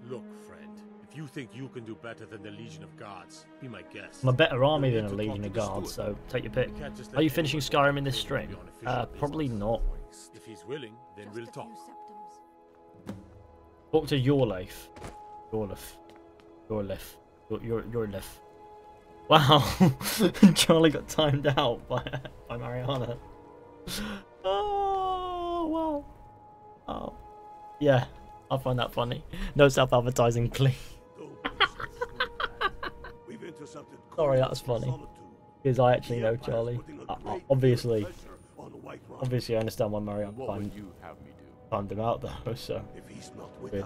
Look, friend. If you think you can do better than the Legion of Guards, be my guest. I'm a better army than a You'll need to Legion of talk to the Guards, steward. so take your pick. You can't just Are let you finishing anyone Skyrim in this take stream? on official Probably business. not. If he's willing, then we'll talk. Talk to Yorleif. Yorleif. Wow, Charlie got timed out by Mariana. Oh wow. Oh yeah, I find that funny. No self-advertising, please. Sorry, that's funny. Because I actually know Charlie. Obviously, I understand why Mariana timed him out though. So weird.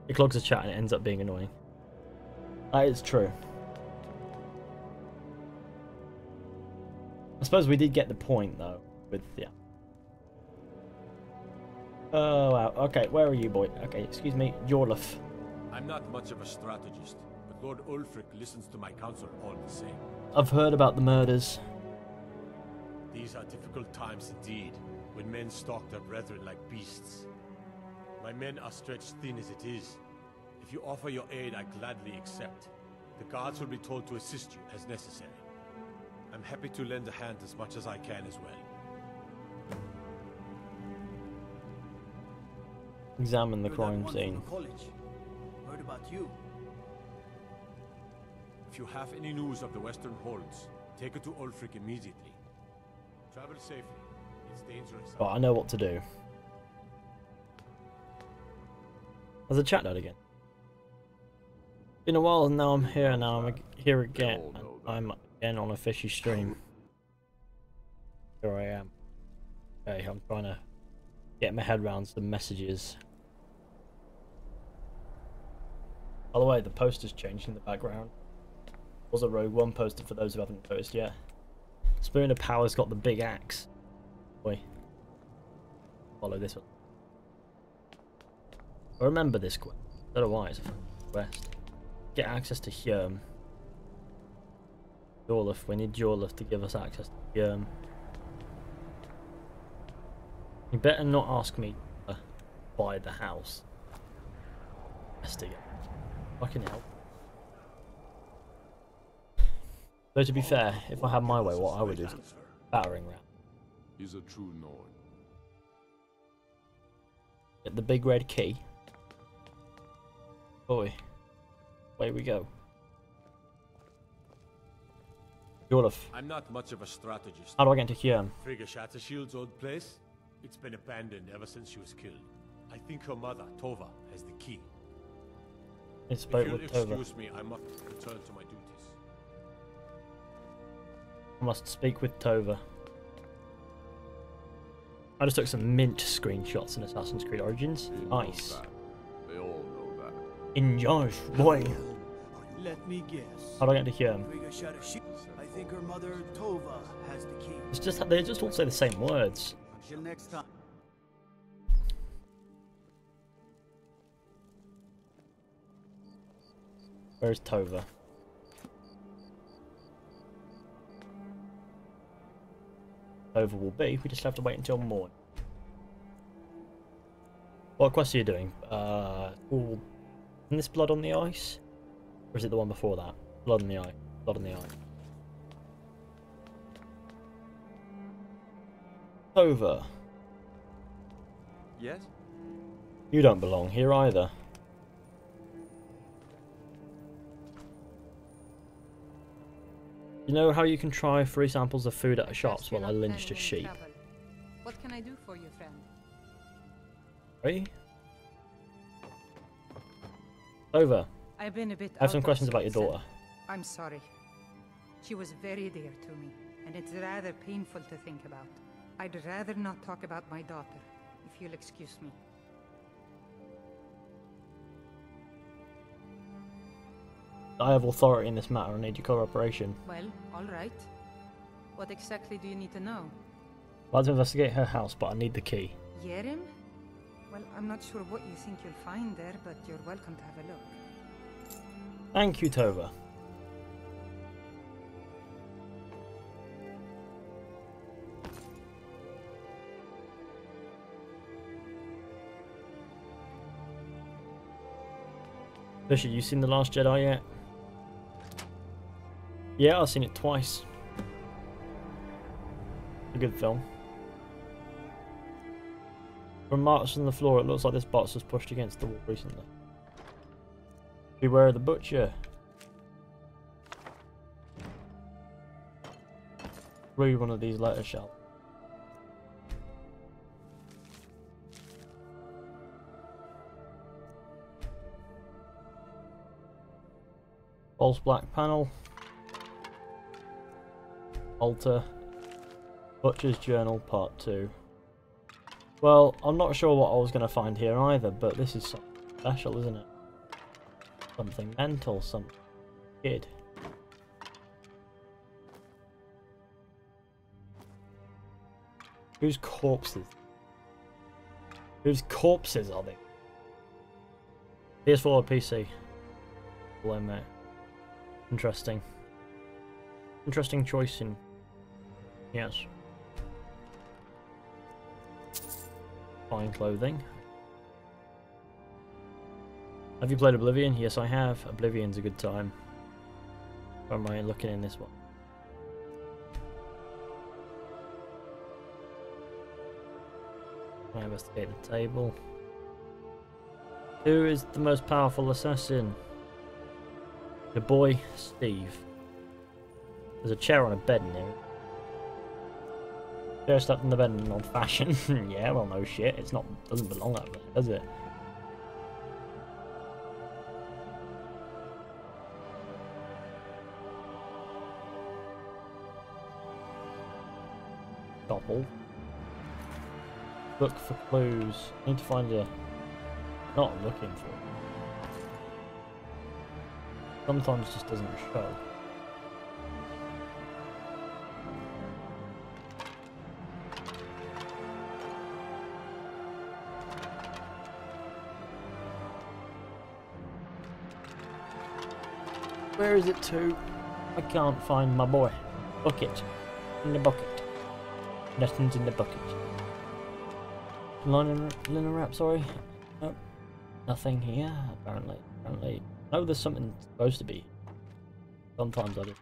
It clogs the chat and it ends up being annoying. That is true. I suppose we did get the point though. With yeah. Oh wow. Okay, where are you, boy? Okay, excuse me, Yorleif. I'm not much of a strategist, but Lord Ulfric listens to my counsel all the same. I've heard about the murders. These are difficult times indeed, when men stalk their brethren like beasts. My men are stretched thin as it is. If you offer your aid, I gladly accept. The guards will be told to assist you as necessary. I'm happy to lend a hand as much as I can as well. Examine the You're that crime one from scene. the college. Heard about you. If you have any news of the Western Holds, take it to Ulfric immediately. Travel safely. It's dangerous. But I know what to do. Has the chat died again? Been a while and now I'm here. Now I'm here again. And I'm again on a Fishy stream. Here I am. Okay, I'm trying to get my head around some messages. By the way, the poster's changed in the background. Was a Rogue One poster for those who haven't noticed yet. Spoon of Power's got the big axe. Boy. Follow this one. I remember this quest. I don't know why it's a quest. Get access to Hjörm. Jorleif. We need Jorleif to give us access to Hjörm. You better not ask me to buy the house. Investigate. Fucking hell. Though to be fair, if I had my way, what I would do is battering ram. He's a true Nord. Get the big red key. Boy, away we go. Jorlif. I'm not much of a strategist. How do I get into Kjörn? Frigga Shattershield's old place? It's been abandoned ever since she was killed. I think her mother, Tova, has the key. It's If boat you'll with Tova. excuse me, I must return to my duties. I must speak with Tova. I just took some mint screenshots in Assassin's Creed Origins. Nice. They all know that. Enjoy, boy. Let me guess. How do I get into Kjörn? I think her mother Tova has the key. It's just they just all say the same words. Until next time. Where's Tova? Tova will be. We just have to wait until morning. What quest are you doing? Isn't this Blood on the Ice? Or is it the one before that? Blood on the Eye. Blood on the Eye. Tova. Yes? You don't belong here either. You know how you can try free samples of food at shops while I lynched a sheep? What can I do for you, friend? Right? Over. I've been a bit I have some out of questions about your sorts, daughter. I'm sorry. She was very dear to me, and it's rather painful to think about. I'd rather not talk about my daughter, if you'll excuse me. I have authority in this matter and need your cooperation. Well, alright. What exactly do you need to know? I'd like to investigate her house, but I need the key. Yerim? Well, I'm not sure what you think you'll find there, but you're welcome to have a look. Thank you, Tova. Fizhy, you seen The Last Jedi yet? Yeah, I've seen it twice. A good film. From marks on the floor, it looks like this box was pushed against the wall recently. Beware of the butcher. Read one of these letters, shall we? False black panel. Altar. Butcher's Journal Part 2. Well, I'm not sure what I was going to find here either, but this is something special, isn't it? Something mental, something kid. Whose corpses? Whose corpses are they? PS4 or PC? Well, mate. Interesting. Interesting choice in... Yes. Fine clothing. Have you played Oblivion? Yes, I have. Oblivion's a good time. Where am I looking in this one? I investigate the table. Who is the most powerful assassin? Your boy, Steve. There's a chair on a bed in here. Chair stuck in the bed in old fashion. Yeah, well, no shit. It's not. Doesn't belong up there, does it? Doppel. Look for clues. Need to find a. Not looking for. Sometimes just doesn't show. Where is it to? I can't find my boy. Bucket. In the bucket. Nothing's in the bucket. Linen wrap, sorry. Nope. Nothing here, apparently. Oh, there's something supposed to be. Sometimes I do.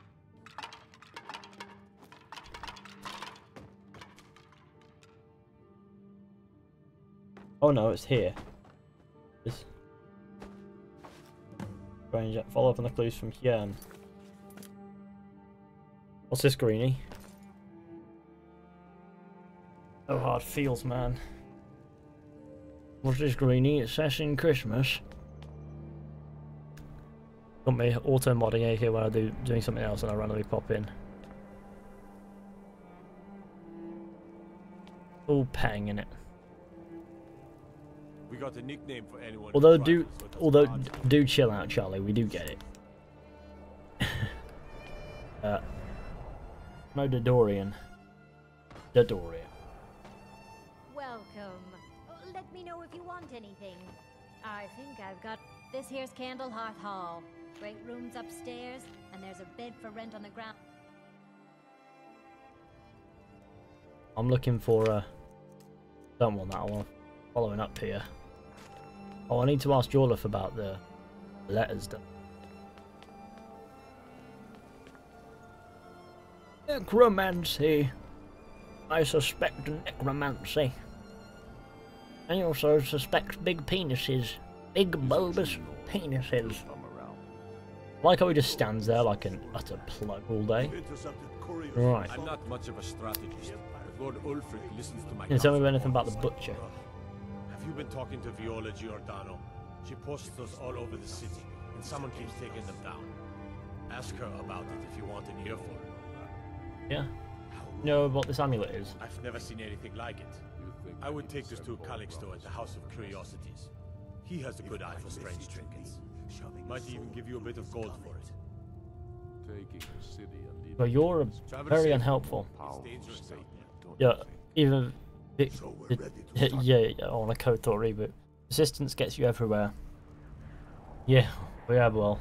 Oh no, it's here. This. Strange. Follow up on the clues from here. What's this, Greenie? So hard feels, man. What's this, Greenie? It's Assassin Christmas. Got me auto modding here when I doing something else and I randomly pop in. All pang in it. We got a nickname for anyone. Although do chill out, Charlie. We do get it. No Dodorian. Welcome. Let me know if you want anything. I think I've got this here's Candle Hearth Hall. Great rooms upstairs, and there's a bed for rent on the ground. I'm looking for don't want that. I want following up here. Oh, I need to ask Jorlif about the letters done. Necromancy. I suspect necromancy. I also suspect big penises. Big bulbous penises. Like how he just stands there like an utter plug all day. Right. I'm not much of a strategist, but Lord Ulfric listens to my Can you tell me anything about the butcher? Have you been talking to Viola Giordano? She posts those all over the city, and someone keeps taking them down. Ask her about it if you want an earful. Yeah. You know what this amulet is? I've never seen anything like it. I would take this to Calixto at the House of Curiosities. He has a good eye for strange trinkets. Might even give you a bit of gold for it. But you're very unhelpful. Yeah, even yeah, on a KOTOR reboot. Persistence gets you everywhere. Yeah, well,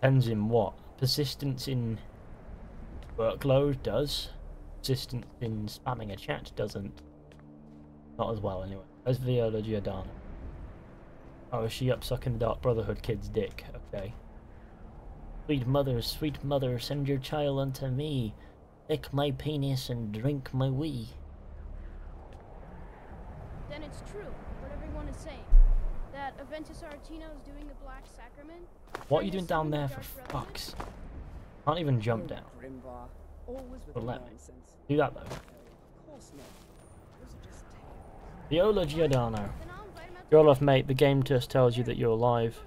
depends in what. Persistence in workload does. Persistence in spamming a chat doesn't. Not as well, anyway. There's Viola Giordano. Oh, is she up sucking the Dark Brotherhood kid's dick? Okay. Sweet mother, send your child unto me. Lick my penis and drink my wee. Then it's true, what everyone is saying. That Aventus Aretino is doing the Black Sacrament. What are you doing down there for fucks? Can't even jump down. But let me. Do that though. Viola Giordano. Jorlif, mate, the game just tells you that you're alive.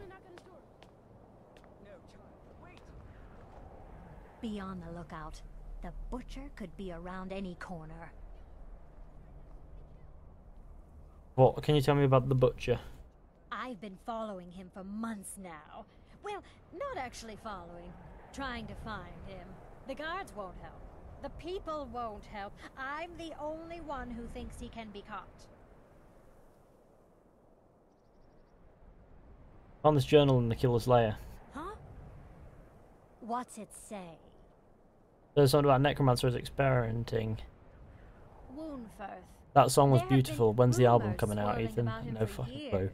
Be on the lookout. The butcher could be around any corner. What can you tell me about the butcher? I've been following him for months now. Well, not actually following. Trying to find him. The guards won't help. The people won't help. I'm the only one who thinks he can be caught. Found this journal in the killer's lair. Huh? What's it say? There's something about necromancers experimenting. Woundfirth. That song was beautiful. When's the album coming out, Ethan? No fucking years, clue.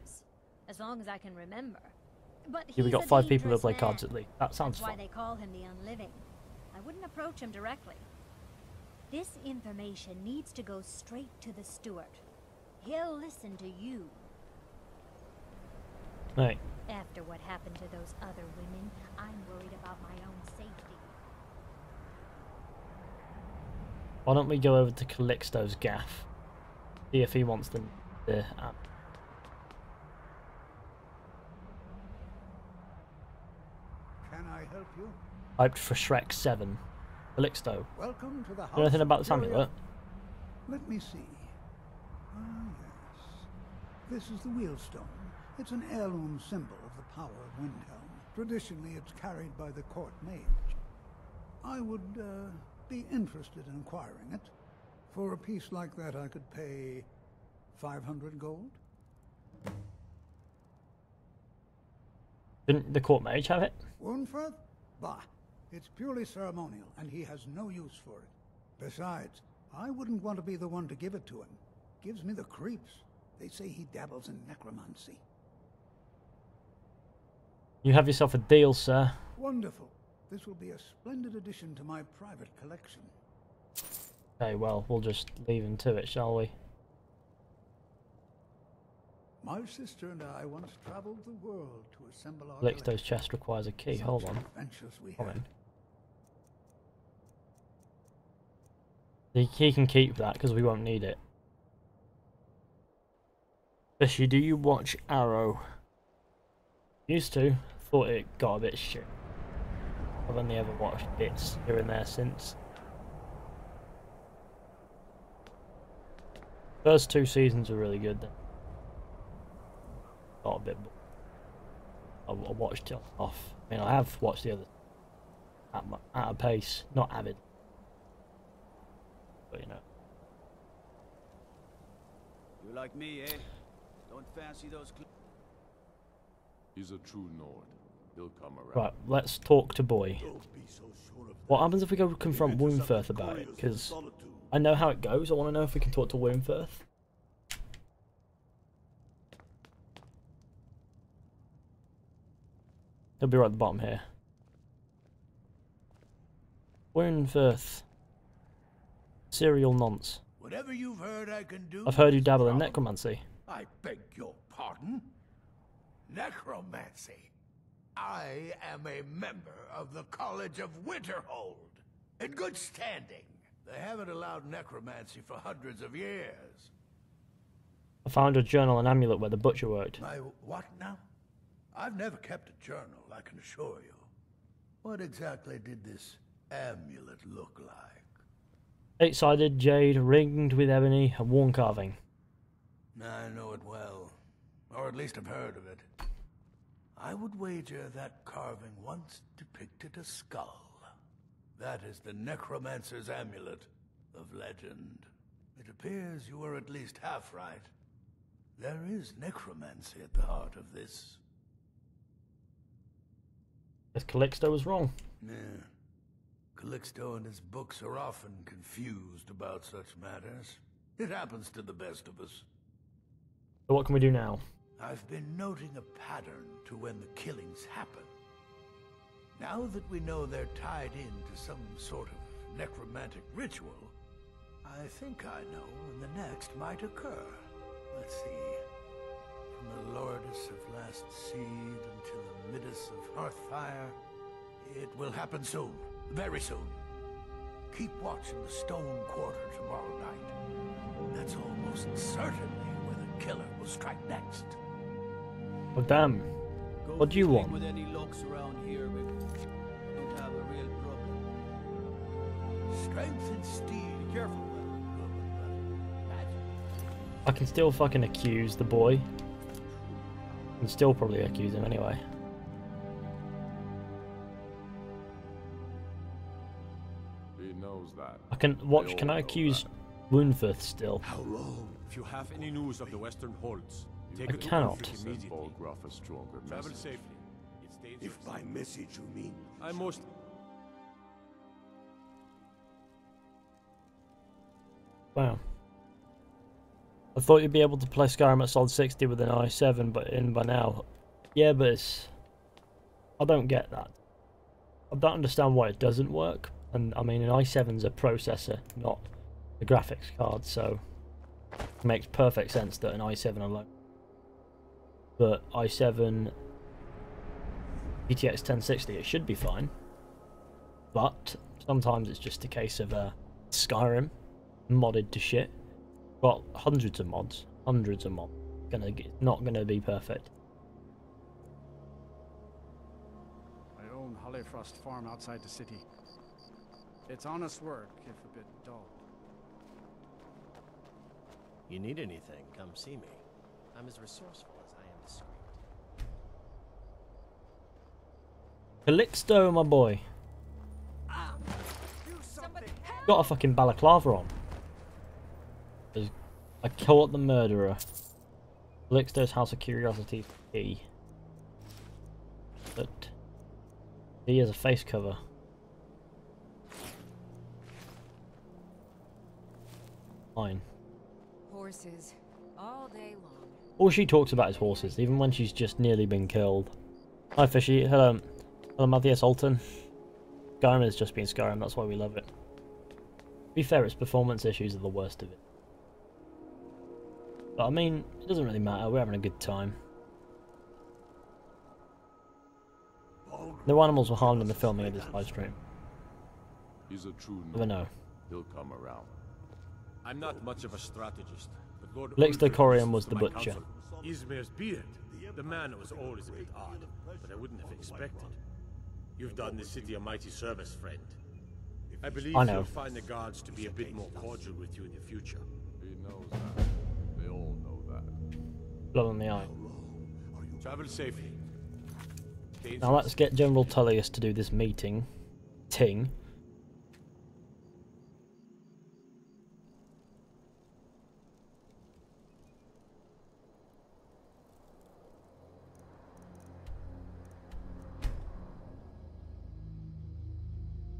As long as I can remember. But Yeah, we got 5 people that play cards at least. That sounds That's fun. why they call him the Unliving. I wouldn't approach him directly. This information needs to go straight to the steward. He'll listen to you. Right. After what happened to those other women, I'm worried about my own safety. Why don't we go over to Calixto's gaff? See if he wants the Can I help you? hyped for Shrek 7. Calixto. Welcome to the house. Know anything about this of amulet? Let me see. Ah, yes. This is the wheelstone. It's an heirloom symbol of the power of Windhelm. Traditionally, it's carried by the court mage. I would be interested in acquiring it. For a piece like that, I could pay 500 gold. Didn't the court mage have it? Woundfirth? Bah. It's purely ceremonial, and he has no use for it. Besides, I wouldn't want to be the one to give it to him. Gives me the creeps. They say he dabbles in necromancy. You have yourself a deal, sir. Wonderful. This will be a splendid addition to my private collection. Okay, well, we'll just leave him to it, shall we? My sister and I once traveled the world to assemble our Calixto's chest requires a key. Hold on. He can keep that because we won't need it. Fizhy, do you watch Arrow? Used to. Thought it got a bit shit. I've only ever watched bits here and there since. First 2 seasons were really good then. Got a bit. I watched it off. I mean, I have watched the other at a pace, not avid. But you know. You like me, eh? Don't fancy those. He's a true Nord. He'll come around. Right, let's talk to Boy. What happens if we go confront Woundfirth about it? Because I know how it goes. I want to know if we can talk to Woundfirth. He'll be right at the bottom here. Woundfirth. Serial nonce. Whatever you've heard I can do. I've heard you dabble in necromancy. I beg your pardon? Necromancy. I am a member of the College of Winterhold, in good standing. They haven't allowed necromancy for hundreds of years. I found a journal and amulet where the butcher worked. My what now? I've never kept a journal, I can assure you. What exactly did this amulet look like? 8-sided jade ringed with ebony and worn carving. I know it well, or at least I've heard of it. I would wager that carving once depicted a skull. That is the necromancer's amulet of legend. It appears you were at least half right. There is necromancy at the heart of this. As Calixto was wrong. Yeah. Calixto and his books are often confused about such matters. It happens to the best of us. So what can we do now? I've been noting a pattern to when the killings happen. Now that we know they're tied into some sort of necromantic ritual, I think I know when the next might occur. Let's see. From the Lordess of Last Seed until the Midas of Hearthfire, it will happen soon. Very soon. Keep watching the Stone Quarter tomorrow night. That's almost certainly where the killer will strike next. Oh damn. What do you want? With any looks around here, we don't have a real problem. Strength and steel. Be careful. I can still fucking accuse the boy. I can still probably accuse him anyway. He knows that. I can watch. Can I accuse Woundfirth still? How long? If you have any news of the Western Holds, take I it to cannot. Fizhy immediately. A stronger Travel message. safely. It's dangerous. If by message you mean... I'm most... Wow. I thought you'd be able to play Skyrim at solid 60 with an i7, but in by now. Yeah, but it's... I don't get that. I don't understand why it doesn't work. And I mean, an i7's a processor, not a graphics card, so it makes perfect sense that an i7 alone. But i7 GTX 1060, it should be fine. But sometimes it's just a case of Skyrim modded to shit. Got hundreds of mods. Not gonna be perfect. I own Hollyfrost Farm outside the city. It's honest work, if a bit dull. You need anything, come see me. I'm as resourceful as I am discreet. Calixto, my boy. Got a fucking balaclava on. I caught the murderer. Calixto's House of Curiosity key. But he has a face cover. Fine. Horses. All day long. All she talks about is horses, even when she's just nearly been killed. Hi Fishy, hello. Hello Matthias Alton. Skyrim has just been Skyrim, that's why we love it. To be fair, its performance issues are the worst of it. But I mean, it doesn't really matter, we're having a good time. No animals were harmed in the filming of this livestream. He's a true Never know. He'll come around. I'm not much of a strategist, but Lord Lixter Ulfric Corian listens was to the my butcher. counsel. Ismir's beard. The man was always a bit odd, but I wouldn't have expected. You've done the city a mighty service, friend. I believe I know. you'll find the guards to be a bit more cordial with you in the future. He knows that. They all know that. Blood on the eye. Travel safely. Now let's get General Tullius to do this meeting. Ting.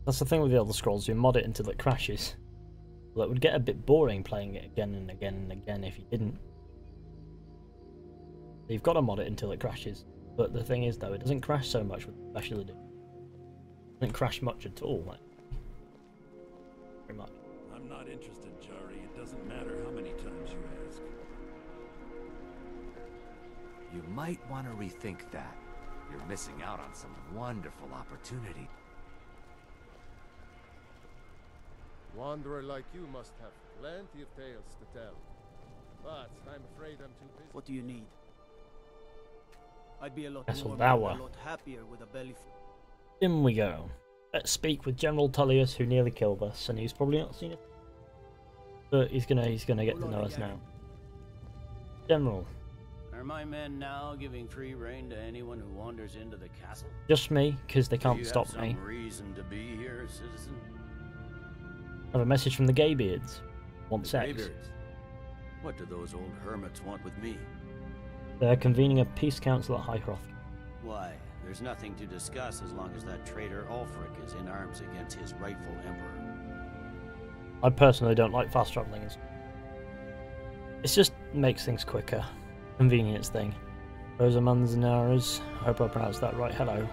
That's the thing with the Elder Scrolls, you mod it until it crashes. Well, it would get a bit boring playing it again and again and again if you didn't. You've got to mod it until it crashes. But the thing is though, it doesn't crash so much with the special edition. It doesn't crash much at all, like. Very much. I'm not interested, Jari. It doesn't matter how many times you ask. You might want to rethink that. You're missing out on some wonderful opportunity. Wanderer like you must have plenty of tales to tell. But I'm afraid I'm too busy. What do you need? I'd be a lot Castle warmer, Dower. a lot happier with a belly full. In we go. Let's speak with General Tullius, who nearly killed us, and he's probably not seen it. But he's gonna get to know us now. General. Are my men now giving free rein to anyone who wanders into the castle? Just me, because they can't Do you stop have me. some reason to be here, citizen? I have a message from the Gaybeards. Want The sex. Greybeards? What do those old hermits want with me? They're convening a peace council at Highcroft. Why, there's nothing to discuss as long as that traitor Ulfric is in arms against his rightful emperor. I personally don't like fast travelling. It just makes things quicker. Convenience thing. Rosa Manzanares. I hope I pronounced that right. Hello.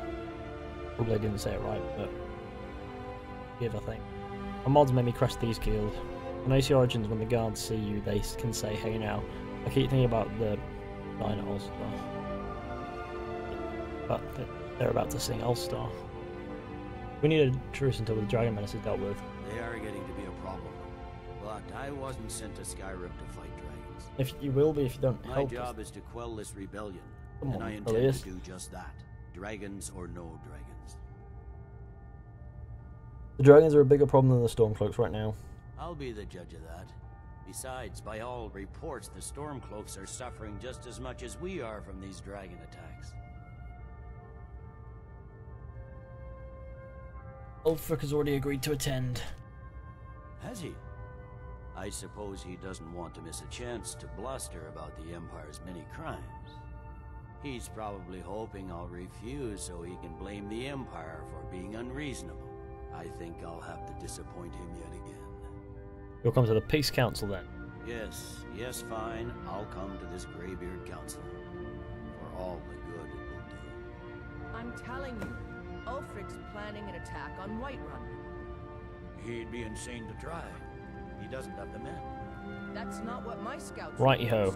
Probably didn't say it right, but give a thing. My mods made me crash these guilds. On AC Origins, when the guards see you, they can say, "Hey now." I keep thinking about the line at All-Star. But they're about to sing All-Star. We need a truce until the Dragon Menace is dealt with. They are getting to be a problem. But I wasn't sent to Skyrim to fight dragons. If you will be, if you don't My help job us. is to quell this rebellion. Come and on, I intend Elias. to do just that. Dragons or no dragons. The dragons are a bigger problem than the Stormcloaks right now. I'll be the judge of that. Besides, by all reports, the Stormcloaks are suffering just as much as we are from these dragon attacks. Ulfric has already agreed to attend. Has he? I suppose he doesn't want to miss a chance to bluster about the Empire's many crimes. He's probably hoping I'll refuse so he can blame the Empire for being unreasonable. I think I'll have to disappoint him yet again. You'll come to the Peace Council then. Yes, fine. I'll come to this Greybeard Council. For all the good it will do. I'm telling you, Ulfric's planning an attack on Whiterun. He'd be insane to try. He doesn't have the men. That's not what my scouts. Righty-ho.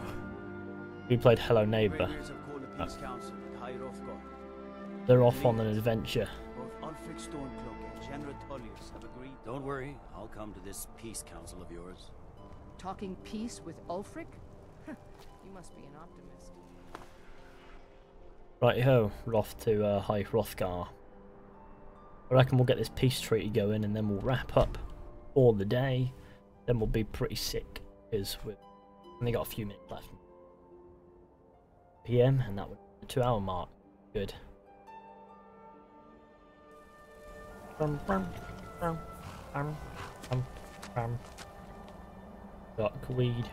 We played Hello Neighbour. Greybeards have called a peace council at High Hrothgar. They're off on an adventure. Both Ulfric Stormcloak and General Tullius have agreed. Don't worry, I'll come to this peace council of yours. Talking peace with Ulfric? You must be an optimist. Righty-ho. We're off to High Hrothgar. I reckon we'll get this peace treaty going and then we'll wrap up for the day. Then we'll be pretty sick because we've only got a few minutes left. PM and that would be the 2-hour mark. Good. Duckweed.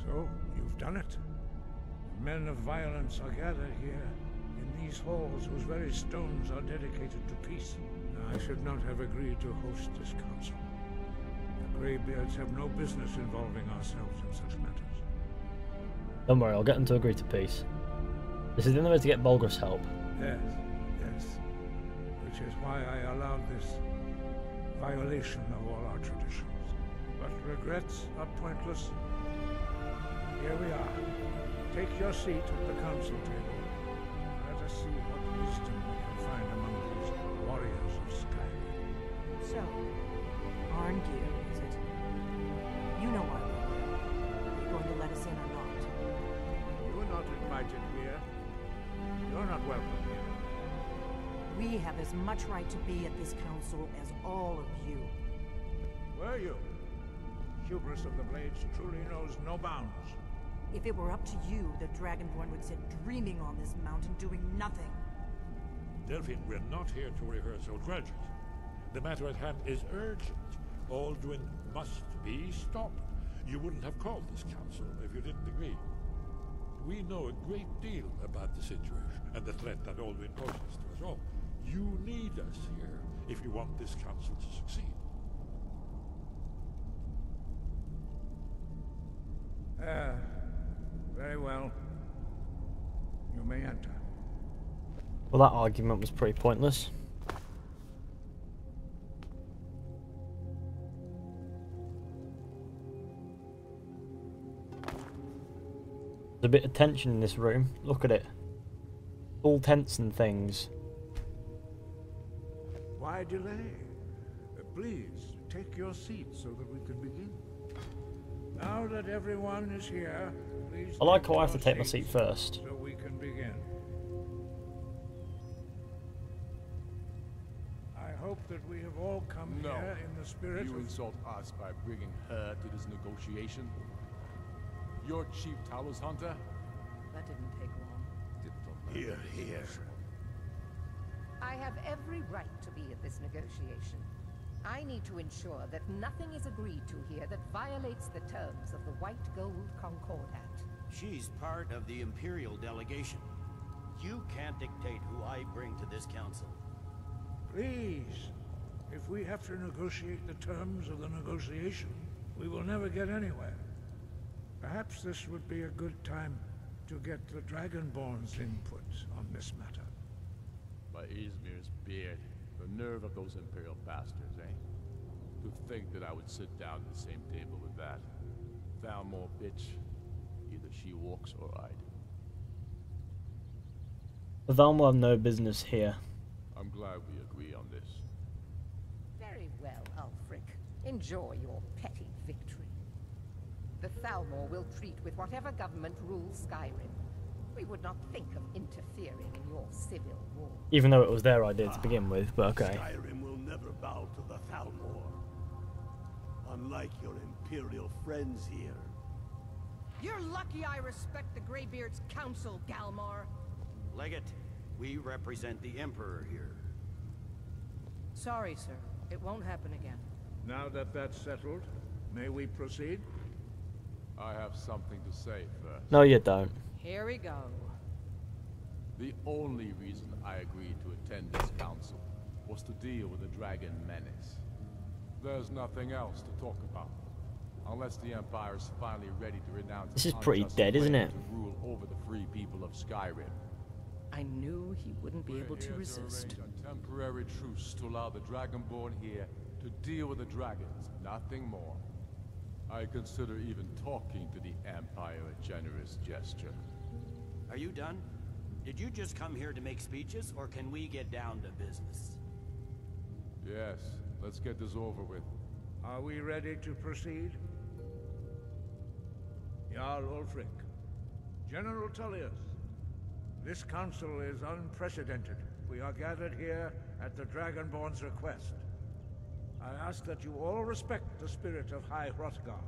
So, you've done it. The men of violence are gathered here, in these halls whose very stones are dedicated to peace. I should not have agreed to host this council. The Greybeards have no business involving ourselves in such matters. Don't worry, I'll get them to agree to peace. This is the only way to get Bulgar's help. Yes, yes. Which is why I allowed this violation of all our traditions. But regrets are pointless. Here we are. Take your seat at the council table. Let us see what wisdom we can find among these warriors of Skyrim. So, Arngeir, is it? You know Arngeir. Are you going to let us in or not? You are not invited here. You're not welcome here. We have as much right to be at this council as all of you. Were you? Hubris of the Blades truly knows no bounds. If it were up to you, the Dragonborn would sit dreaming on this mountain doing nothing. Delphine, we're not here to rehearse old grudges. The matter at hand is urgent. Alduin must be stopped. You wouldn't have called this council if you didn't agree. We know a great deal about the situation and the threat that Alduin poses to us all. You need us here if you want this council to succeed. Very well. You may enter. Well, that argument was pretty pointless. There's a bit of tension in this room. Look at it. All tense and things. Why delay? Please, take your seat so that we can begin. Now that everyone is here, please. I like how I have to take my seat first. So we can begin. I hope that we have all come here in the spirit you of... insult us by bringing her to this negotiation? Your chief Towers Hunter? That didn't take long. Here, here. I have every right to be at this negotiation. I need to ensure that nothing is agreed to here that violates the terms of the White Gold Concordat. She's part of the Imperial delegation. You can't dictate who I bring to this council. Please, if we have to negotiate the terms of the negotiation, we will never get anywhere. Perhaps this would be a good time to get the Dragonborn's input on this matter. By Izmir's beard, the nerve of those Imperial bastards, eh? To think that I would sit down at the same table with that. Thalmor bitch. Either she walks or I do. Valmor have no business here. I'm glad we agree on this. Very well, Ulfric. Enjoy your petty victory. The Thalmor will treat with whatever government rules Skyrim. We would not think of interfering in your civil war. Even though it was their idea to begin with, but okay. Skyrim will never bow to the Thalmor. Unlike your Imperial friends here. You're lucky I respect the Greybeard's counsel, Galmar. Legate, we represent the Emperor here. Sorry, sir. It won't happen again. Now that that's settled, may we proceed? I have something to say first. No, you don't. Here we go. The only reason I agreed to attend this council was to deal with the Dragon Menace. There's nothing else to talk about. Unless the Empire is finally ready to renounce this is pretty dead, isn't it? To rule over the free people of Skyrim. I knew he wouldn't be able to resist. To arrange a temporary truce to allow the Dragonborn here to deal with the dragons, nothing more. I consider even talking to the Empire a generous gesture. Are you done? Did you just come here to make speeches, or can we get down to business? Yes, let's get this over with. Are we ready to proceed? Jarl Ulfric, General Tullius, this council is unprecedented. We are gathered here at the Dragonborn's request. I ask that you all respect the spirit of High Hrothgar,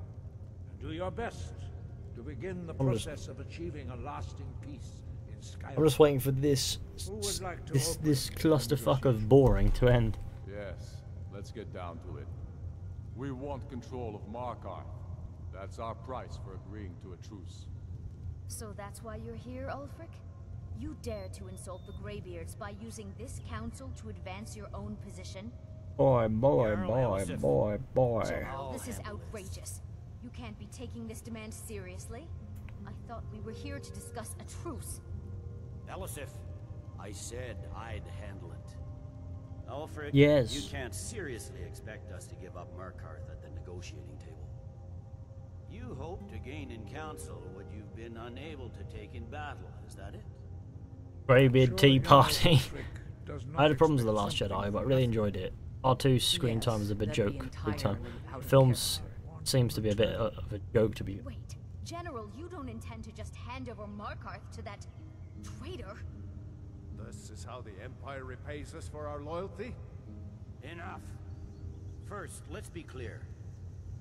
and do your best to begin the process of achieving a lasting peace in Skyrim. I'm just waiting for this this clusterfuck of boring to end. Yes, let's get down to it. We want control of Markarth, That's our price for agreeing to a truce. So that's why you're here, Ulfric? You dare to insult the Greybeards by using this council to advance your own position? Boy. This is outrageous. You can't be taking this demand seriously. I thought we were here to discuss a truce. Elisif, I said I'd handle it. Ulfric, yes. You can't seriously expect us to give up Markarth at the negotiating table. You hope to gain in council what you've been unable to take in battle, is that it? Greybeard Tea Party. I had problems with The Last Jedi, but I really enjoyed it. R2's screen time was a bit joke, big time. The film seems to be a bit of a joke to be. Wait, General, you don't intend to just hand over Markarth to that traitor? This is how the Empire repays us for our loyalty? Enough. First, let's be clear.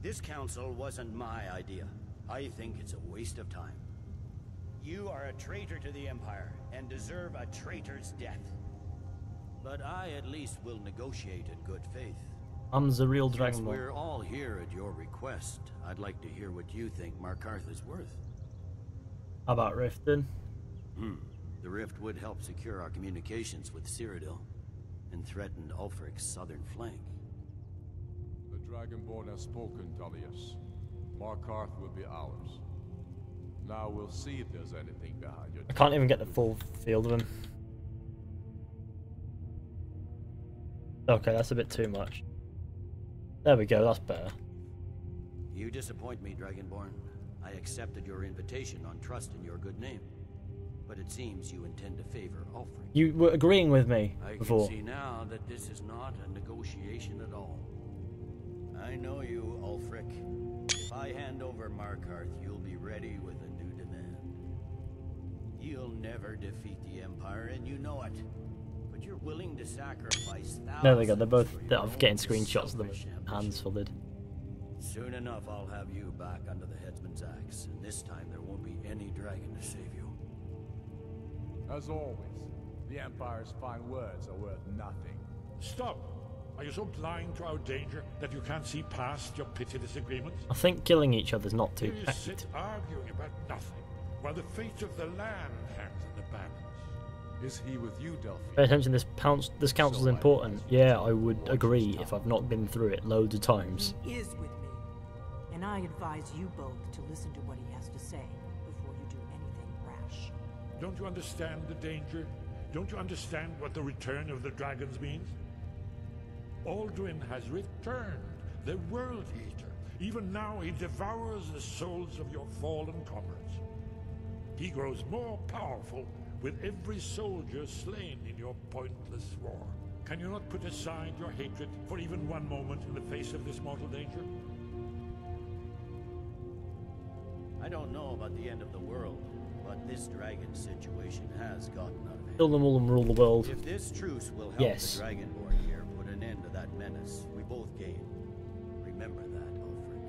This council wasn't my idea. I think it's a waste of time. You are a traitor to the Empire, and deserve a traitor's death. But I at least will negotiate in good faith. I'm the real Dragonborn. Since we're all here at your request, I'd like to hear what you think Markarth is worth. How about Riften? The rift would help secure our communications with Cyrodiil, and threaten Ulfric's southern flank. The Dragonborn has spoken, Tullius. Markarth will be ours. Now we'll see if there's anything behind your... I can't even get the full field of him. Okay, that's a bit too much. There we go, that's better. You disappoint me, Dragonborn. I accepted your invitation on trust in your good name. But it seems you intend to favor Ulfric. You were agreeing with me before. I can see now that this is not a negotiation at all. I know you, Ulfric. If I hand over Markarth, you'll be ready with a new demand. You'll never defeat the Empire, and you know it. But you're willing to sacrifice thousands. There we go, they're both getting screenshots of them, hands folded. Soon enough, I'll have you back under the headsman's axe, and this time there won't be any dragon to save you. As always, the Empire's fine words are worth nothing. Stop! Are you so blind to our danger that you can't see past your pitiless agreements? I think killing each other's not too Here you bad. sit arguing about nothing, while the fate of the land hangs in the balance. Is he with you, Delphi? Pay attention, this council's important. Yeah, I would agree if I've not been through it loads of times. He is with me. And I advise you both to listen to what he has to say before you do anything rash. Don't you understand the danger? Don't you understand what the return of the dragons means? Alduin has returned, the World Eater. Even now he devours the souls of your fallen comrades. He grows more powerful with every soldier slain in your pointless war. Can you not put aside your hatred for even one moment in the face of this mortal danger? I don't know about the end of the world, but this dragon situation has gotten out of hand. Kill them all and rule the world. If this truce will help Yes. the Dragonborn here put an end to that menace, we both gain. Remember that, Ulfric.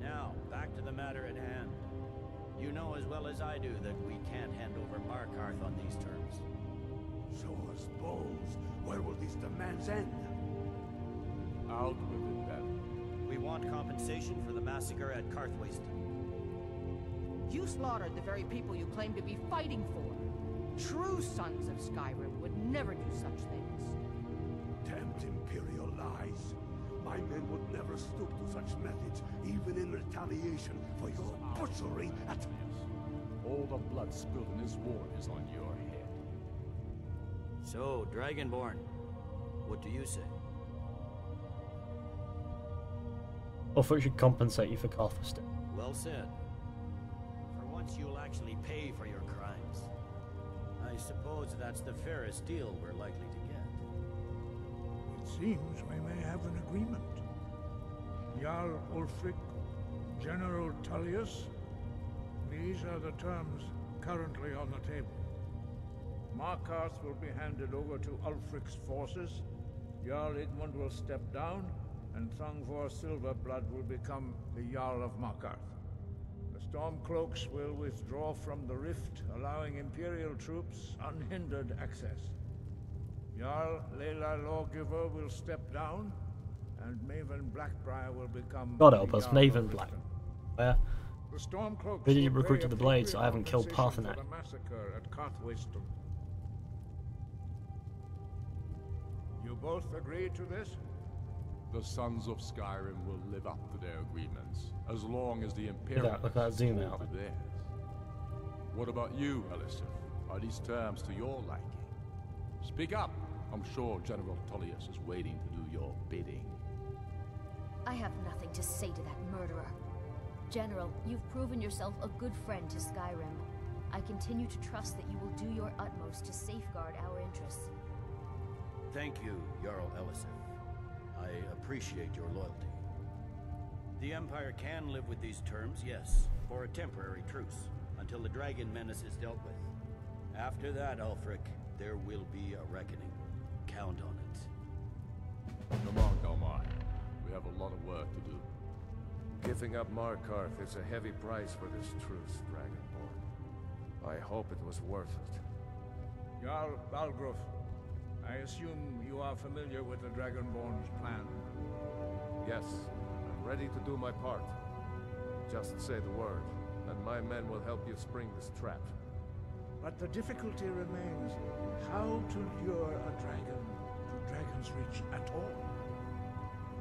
Now, back to the matter at hand. You know as well as I do that we can't hand over Markarth on these terms. Show us bones. Where will these demands end? Out with it then. We want compensation for the massacre at Karthwaste. You slaughtered the very people you claim to be fighting for. True sons of Skyrim would never do such things. Damned Imperial lies. My men would never stoop to such methods, even in retaliation for your butchery at... All the blood spilled in this war is on your head. So, Dragonborn, what do you say? I thought we should compensate you for Karthwaste. Well said. For once you'll actually pay for your crimes. I suppose that's the fairest deal we're likely to get. It seems we may have an agreement. Jarl Ulfric, General Tullius, these are the terms currently on the table. Markarth will be handed over to Ulfric's forces, Jarl Igmund will step down, and Thangvor Silverblood will become the Jarl of Markarth. The Stormcloaks will withdraw from the rift, allowing Imperial troops unhindered access. Jarl Lela Lawgiver will step down, and Maven Blackbriar will become... God help us, the Jarl Maven of Black. Riften. Where? The Stormcloaks Fizhy will pay recruited the Blades, so I haven't killed compensation Parthenac. for the massacre at Carthwayston. You both agree to this? The Sons of Skyrim will live up to their agreements, as long as the Imperial... Look at that zoom out. Theirs. What about you, Elisif? Are these terms to your liking? Speak up! I'm sure General Tullius is waiting to do your bidding. I have nothing to say to that murderer. General, you've proven yourself a good friend to Skyrim. I continue to trust that you will do your utmost to safeguard our interests. Thank you, Jarl Elisif. I appreciate your loyalty. The Empire can live with these terms, yes, for a temporary truce, until the dragon menace is dealt with. After that, Ulfric, there will be a reckoning. Count on it. Come on, Galmar. We have a lot of work to do. Giving up Markarth is a heavy price for this truce, Dragonborn. I hope it was worth it. Jarl Balgruuf, I assume you are familiar with the Dragonborn's plan. Yes, I'm ready to do my part. Just say the word, and my men will help you spring this trap. But the difficulty remains how to lure a dragon to Dragon's Reach at all.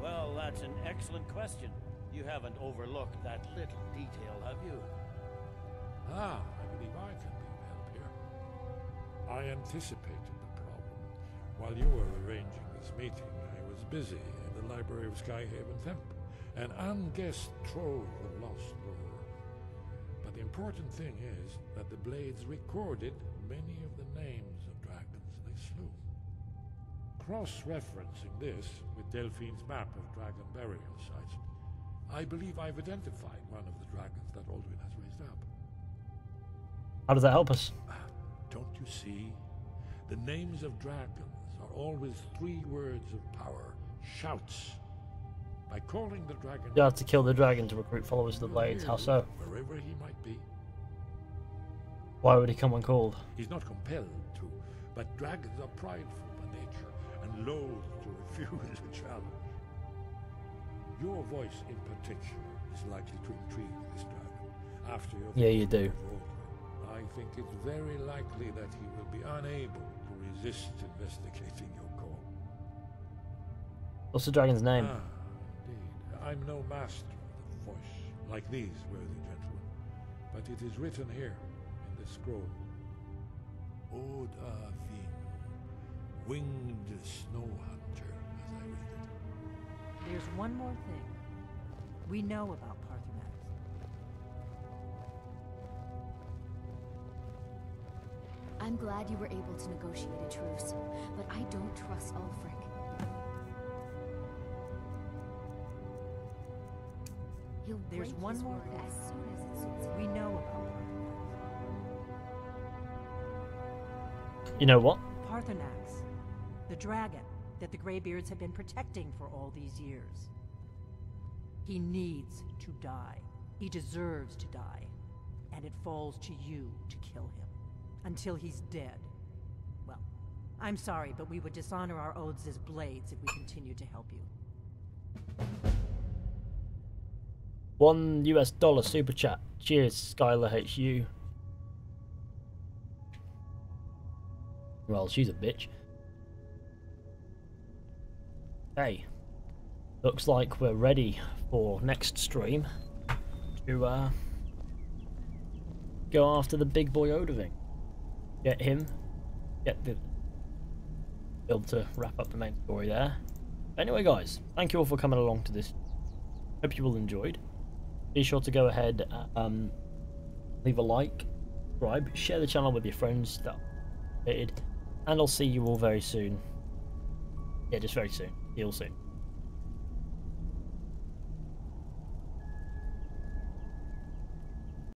Well, that's an excellent question. You haven't overlooked that little detail, have you? Ah, I believe I can be of help here. I anticipated the problem. While you were arranging this meeting, I was busy in the library of Skyhaven Temple, an unguessed trove of lost lore. But the important thing is that the Blades recorded many of the names of dragons they slew. Cross-referencing this with Delphine's map of dragon burial sites, I believe I've identified one of the dragons that Alduin has raised up. How does that help us? Don't you see? The names of dragons are always 3 words of power. Shouts. By calling the dragon... You have to kill the dragon to recruit followers of the Blades. How so? Wherever he might be. Why would he come uncalled? He's not compelled to, but dragons are prideful by nature and loath to refuse a challenge. Your voice in particular is likely to intrigue this dragon. After your Yeah, you do. I think it's very likely that he will be unable to resist investigating your call. What's the dragon's name? Ah, indeed. I'm no master of the voice, like these worthy gentlemen, but it is written here in the scroll. Oda Ving, winged snow hunter, as I read it. There's one more thing. We know about Parthenac. I'm glad you were able to negotiate a truce, but I don't trust Ulfric. There's break one his more word thing. as soon as it suits him. We know about You know what? Parthenax, the dragon that the Greybeards have been protecting for all these years. He needs to die. He deserves to die. And it falls to you to kill him. Until he's dead. Well, I'm sorry, but we would dishonor our oaths as Blades if we continued to help you. $1 super chat. Cheers, Skylar HU. Well, she's a bitch. Hey, looks like we're ready for next stream to go after the big boy Odoving. Get him, be able to wrap up the main story there. Anyway, guys, thank you all for coming along to this. Hope you all enjoyed. Be sure to go ahead, leave a like, subscribe, share the channel with your friends that are updated, and I'll see you all very soon. Yeah, just very soon. See you all soon.